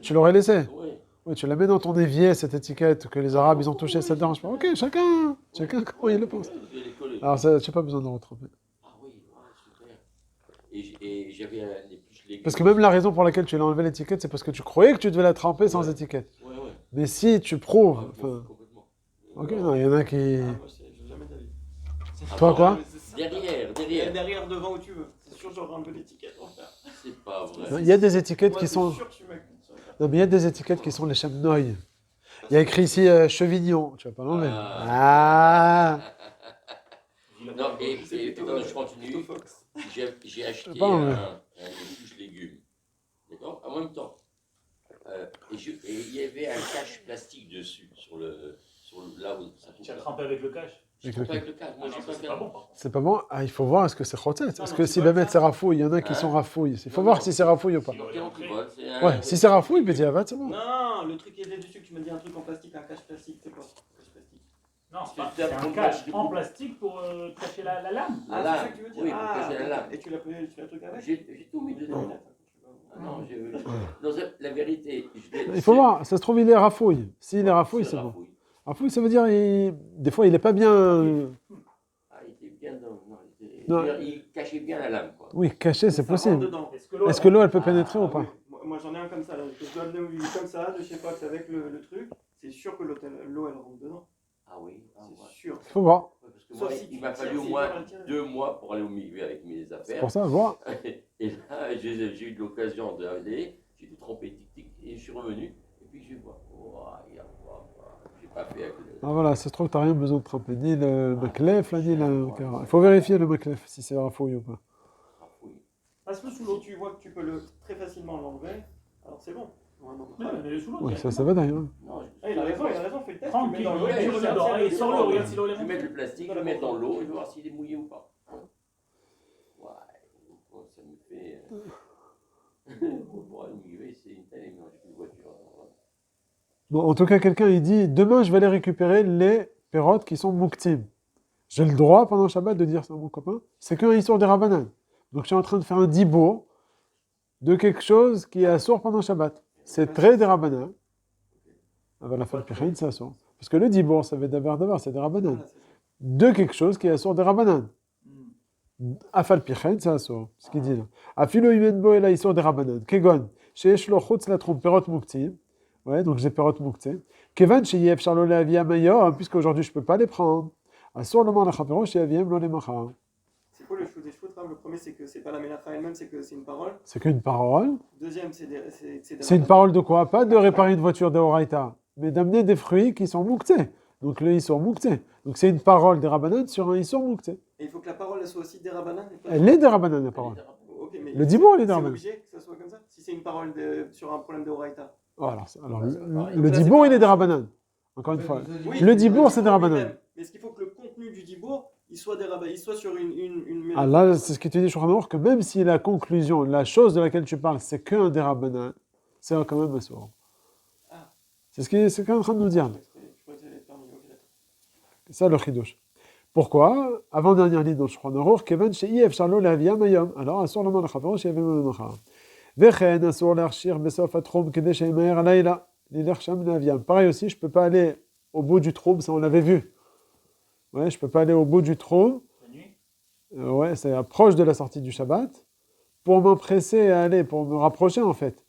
tu l'aurais laissé. Ouais. Oui, tu la mets dans ton évier, cette étiquette que les Arabes, ils ont touché, ça te dérange pas. Ok, chacun comment il le pense. Je vais les coller. Alors, ça, tu n'as pas besoin de retremper. Ah oui, super. Et j'avais les plus légumes. Parce que même la raison pour laquelle tu l'as enlevé l'étiquette, c'est parce que tu croyais que tu devais la tremper sans étiquette. Ouais. Mais si tu prouves... Ah, enfin, complètement. ok, non, il y en a qui... Ah, moi, j'ai jamais d'avis. Toi, quoi? Derrière. Devant où tu veux. C'est sûr, j'aurais enlevé l'étiquette. C'est pas vrai. Il y a des étiquettes Moi, qui c'est sont... sûr que je suis makpid sur les cartes. Non, mais il y a des étiquettes qui sont les chemnoïs. Il y a écrit ici Chevignon. Tu vas pas l'enlever. Ah. Non, et quand je continue, Fox. j'ai acheté Pas un vrai. épluche légumes. D'accord? En même temps. Et il y avait un cache plastique dessus, là où ça Tu as trempé avec le cache. Je trempe avec le cache. Moi, Non, j'ai pas c'est fait pas bon. par contre. C'est pas bon. Ah, il faut voir, est-ce que c'est chotet? Est-ce Non, que si Bémet c'est rafouille? Il y en a qui sont rafouilles. Il faut voir si c'est rafouille ou pas. Ouais, si c'est rafouille, petit avat, c'est bon. Non, le truc qui est dessus, que tu m'as dit un truc en plastique, un cache plastique, c'est quoi? Cache plastique. Non, c'est un cache en plastique pour cacher la lame. Ah, C'est là, ça que tu veux dire? oui, pour cacher la lame. Et tu l'as fait un truc avec? J'ai tout mis dedans. Ah non, non, la vérité, Il faut voir, ça se trouve, il est rafouille. S'il est rafouille, c'est bon. rafouille. Rafouille, ça veut dire, des fois, il est pas bien. Ah, il était bien dans. Non. Il cachait bien la lame, quoi. Oui, caché, c'est Ça rentre possible. dedans. Est-ce que l'eau, elle peut pénétrer ou Ah pas? oui. Moi j'en ai un comme ça, là, que je dois le mouiller comme ça, de chez Fox avec le truc, c'est sûr que l'eau elle rentre dedans. Ah oui, C'est sûr. Il faut voir. Parce que Sauf moi, si il tu m'a tires, fallu au c'est moins dur à le tirer. 2 mois pour aller au milieu avec mes C'est affaires. pour ça, voir. Et là, j'ai eu l'occasion d'aller, j'ai tout trempé, tic, et je suis revenu. Et puis je vois, j'ai pas fait avec le. Ah voilà, ça se trouve, t'as rien besoin de tremper. Ni le maclef, là, ni le. Il faut vérifier le maclef, si c'est rafouille ou pas. Passe-le sous Si l'eau. tu vois que tu peux très facilement l'enlever, alors c'est bon. Normalement. Mets-le sous l'eau. Ouais, directement. ça va d'ailleurs. Non, Ah, il a raison, fais le test. Tranquille, tu mets dans l'eau, tu tu regardes, regardes allez, si sors-le, elle est regarde si l'eau est je vais mettre rentrée. le plastique, je vais mettre dans l'eau, je vais voir s'il est mouillé ou pas. Ouais, ça me fait. Pour aller au milieu, c'est une telle émotion. Bon, en tout cas, quelqu'un, il dit, demain, je vais aller récupérer les pérotes qui sont muktim. J'ai le droit, pendant Shabbat, de dire ça à mon copain. C'est qu'un histoire des Rabbanan. Donc, je suis en train de faire un dibour de quelque chose qui est assour pendant Shabbat. C'est très des Rabbanan. Avec la fin de c'est assour. Parce que le dibour, ça veut d'abord, c'est des Rabbanan. Voilà, c'est ça. De quelque chose qui est assour des Rabbanan. Hmm. Afal pichen, c'est assour. Ce qu'il dit là. Afilo imenbo et la histoire des Rabbanan. Kegon. Sheesh lo chutz la trompe perot muktim. Ouais, donc j'ai perot muktim. Kevan sheyef charlo le avia mayor, puisqu'aujourd'hui je peux pas les prendre. Assour le man la chapero chez aviem lo le macha. C'est quoi le chou des choutres? Le premier, c'est que c'est pas la mélacha elle-même, c'est que c'est une parole. C'est qu'une parole. Deuxième, c'est des C'est une parole de quoi? Pas de réparer une voiture de Horaïta, mais d'amener des fruits qui sont mouktés. Donc le Issour moukté. Donc c'est une parole des Rabbanan sur un Issour moukté. Et il faut que la parole elle soit aussi des Rabbanan. Elle est des Rabbanan, la parole. Ok, mais Le dibour, il est des c'est Rabbanan. obligé que ça soit comme ça? Si c'est une parole sur un problème de Horaïta. Oh, alors Ouais, c'est pas pareil. le Là, c'est dibour, pas- il est des Rabbanan. Encore une fois. Oui, Le dibour, c'est des Rabbanan. lui-même. Mais est-ce qu'il faut que le contenu du dibour, il soit des Rabbanan, il soit sur une Ah là, c'est ce que tu dis, Shulchan Aruch, que même si la conclusion, la chose de laquelle tu parles, c'est qu'un des Rabbanan, c'est quand même Assour. Ah. C'est ce qu'il est en train de nous dire. Je crois que j'allais terminer. Ok, d'accord. C'est ça le chidouche. Pourquoi? Avant-dernière ligne dans le Shulchan Aruch, Kevan she'if charlo l'avia mayom. Alors, Assour le man l'chapero she'avim le machar. Vechen Assour l'archir besof atrom kede she'emeir alayla. L'ilach sham l'avia. Pareil aussi, je peux pas aller au bout du trou, ça on l'avait vu. Ouais, je peux pas aller au bout du trou. La nuit. Ouais, c'est proche de la sortie du Shabbat, pour m'empresser à aller, pour me rapprocher en fait,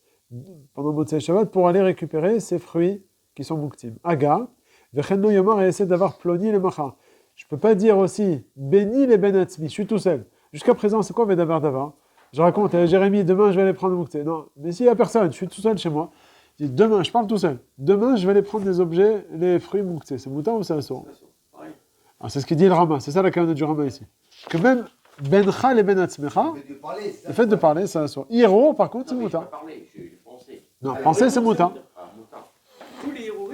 pendant Motzei Shabbat, pour aller récupérer ces fruits qui sont muktim. Aga, vechenno yomar, et essaie d'avoir ploni les macha. Je peux pas dire aussi, béni les benatzmi, je suis tout seul. Jusqu'à présent, c'est quoi Vedaber Davar? Je raconte, Jérémie, demain je vais aller prendre muktim. Non, mais s'il y a personne, je suis tout seul chez moi. Je dis, demain, je parle tout seul. Demain, je vais aller prendre des objets, les fruits muktim. C'est mouton ou c'est assour? Pareil. Alors, c'est ce qu'il dit le Rama, c'est ça la kavanah du Rama ici. Que même bencha les benatzmecha, Le fait de parler, c'est ça. le fait de parler, c'est assour. Hiro, par contre, c'est Non, mais j'ai mouton. pas parlé, j'ai pensé. Non, Ah, penser, oui, c'est mouton. Ah, mouton. Tous les héros,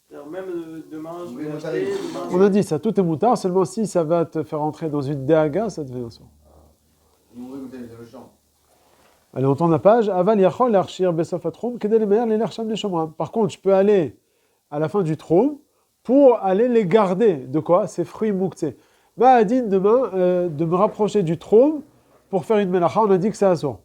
c'est-à-dire même demain, je Oui, vais le acheter. tarif. Demain, On a dit ça, tout est moutard, seulement si ça va te faire entrer dans une déaga, ça devient assour. Nous, oui, vous avez le champ. Allez, on tourne la page. Aval yachol l'archir besof atrom, kedel les meilleurs les larcham les shomram. Par contre, je peux aller à la fin du trou pour aller les garder. De quoi? Ces fruits mouktsés. Ma'adin demain, de me rapprocher du trou pour faire une melacha, on a dit que c'est assour.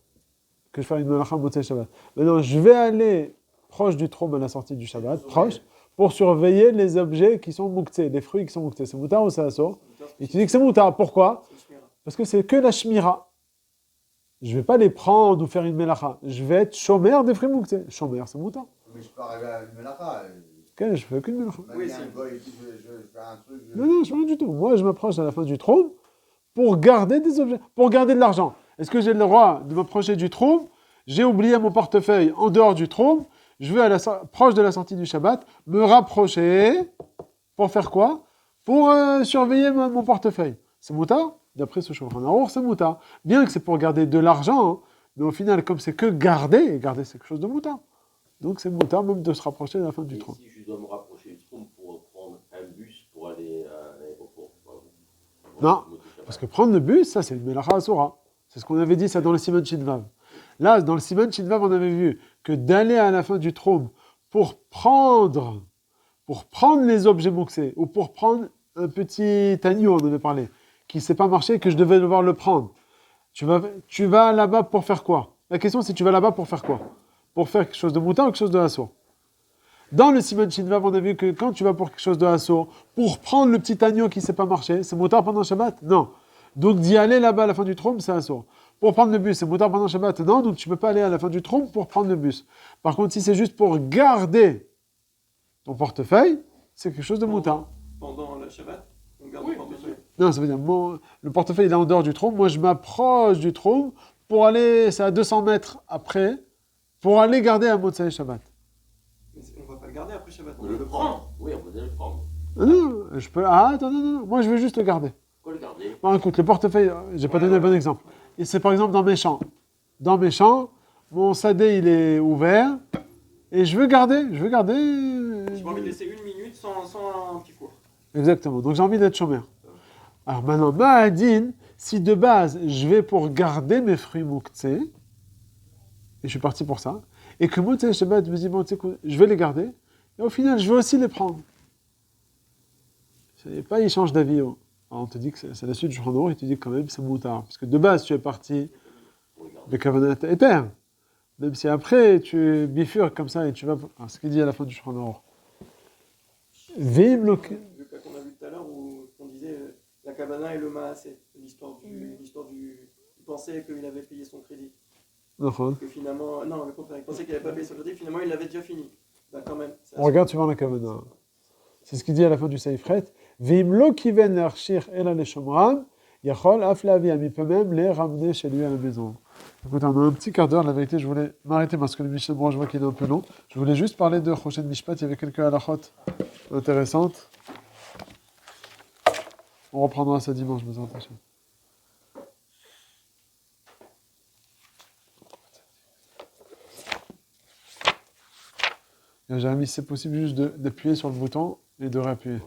Que je fais une melacha motzei Shabbat. Maintenant, je vais aller proche du trou à la sortie du Shabbat, proche, pour surveiller les objets qui sont mouktsés, les fruits qui sont mouktsés. C'est moutard ou c'est assour? Et tu dis que c'est moutard. Pourquoi? c'est le shmira. Parce que c'est que la shmira. Je ne vais pas les prendre ou faire une melacha. Je vais être chômeur des fruits mouktsés. Chômeur, c'est mouton. Mais je peux arriver à une melacha. Ok, je fais qu'une melacha. Oui, Oui, c'est- un goy et tout, je fais un truc. Non, non, je fais rien du tout. Moi, je m'approche à la fin du trône pour garder des objets, pour garder de l'argent. Est-ce que j'ai le droit de m'approcher du trône? J'ai oublié mon portefeuille en dehors du trône. Je vais proche de la sortie du Shabbat, me rapprocher pour faire quoi? Pour surveiller mon portefeuille. C'est moutard? D'après ce Shulchan Aruch, c'est moutard. Bien que c'est pour garder de l'argent, hein, mais au final, comme c'est que garder, et garder c'est quelque chose de moutard. Donc c'est moutard même de se rapprocher de la fin du Et trône. si je dois me rapprocher du trône pour prendre un bus pour aller à l'aéroport, Non, parce que prendre le bus, ça c'est une melacha asura. C'est ce qu'on avait dit ça dans le Siman Shidvav. Là, dans le Siman Shidvav, on avait vu que d'aller à la fin du trône pour prendre les objets mouxés, ou pour prendre un petit agneau, on avait parlé, qui ne sait pas marcher, que je devais devoir le prendre. Tu vas là-bas pour faire quoi? La question c'est tu vas là-bas pour faire quoi? Pour faire quelque chose de mouton ou quelque chose de assour? Dans le Siman Shidvav, on a vu que quand tu vas pour quelque chose de assour, pour prendre le petit agneau qui ne sait pas marcher, c'est mouton pendant Shabbat? Non. Donc d'y aller là-bas à la fin du trône, c'est assour. Pour prendre le bus, c'est mouton pendant Shabbat? Non, donc tu ne peux pas aller à la fin du trône pour prendre le bus. Par contre, si c'est juste pour garder ton portefeuille, c'est quelque chose de mouton. Pendant le Shabbat, on garde Oui, le portefeuille. Non, ça veut dire, le portefeuille il est en dehors du trône, moi je m'approche du trône pour aller, c'est à 200 mètres après, pour aller garder un Motzei Shabbat. Mais on va pas le garder après Shabbat, On le prend. Oui, on va le prendre. Non, je peux. Ah, attends, non, moi je veux juste le garder. Faut le garder. Bon, écoute, le portefeuille, j'ai pas donné le bon exemple. Et c'est par exemple dans mes champs. Dans mes champs, mon sadé il est ouvert et je veux garder. J'ai pas envie de laisser une minute sans un petit four. Exactement. Donc j'ai envie d'être chômeur. Alors maintenant, Ma'adin, si de base je vais pour garder mes fruits mouktsés, et je suis parti pour ça, et que Motzei Shabbat me dit, bon, tu sais quoi, je vais les garder, Et au final, je veux aussi les prendre. Et pas, il change d'avis. Alors, on te dit que c'est la suite du Shulchan Aruch, il te dit quand même c'est moutard. Parce que de base, tu es parti de Kavanat Eter. Même si après, tu bifurques comme ça et tu vas. Alors, ce qu'il dit à la fin du Shulchan Aruch. Vim Le cas qu'on a vu tout à l'heure où on disait la Kavana et le Maasé, l'histoire du. Il pensait qu'il avait payé son crédit. Que finalement. Non, le contraire, il pensait qu'il n'avait pas payé son crédit, finalement il l'avait déjà fini. Bah quand même. On regarde souvent la Kavana. C'est ce qu'il dit à la fin du Seifret. Vim lo kiven l'archir ela le shomram, yachol af lavi, il peut même les ramener chez lui à la maison. Écoute, on a un petit quart d'heure, la vérité, je voulais m'arrêter parce que le Mishnah Berurah, je vois qu'il est un peu long. Je voulais juste parler de Choshen Mishpat, il y avait quelques halachot intéressantes. On reprendra ça dimanche, mais attention. Jérémy, c'est possible juste d'appuyer sur le bouton et de réappuyer.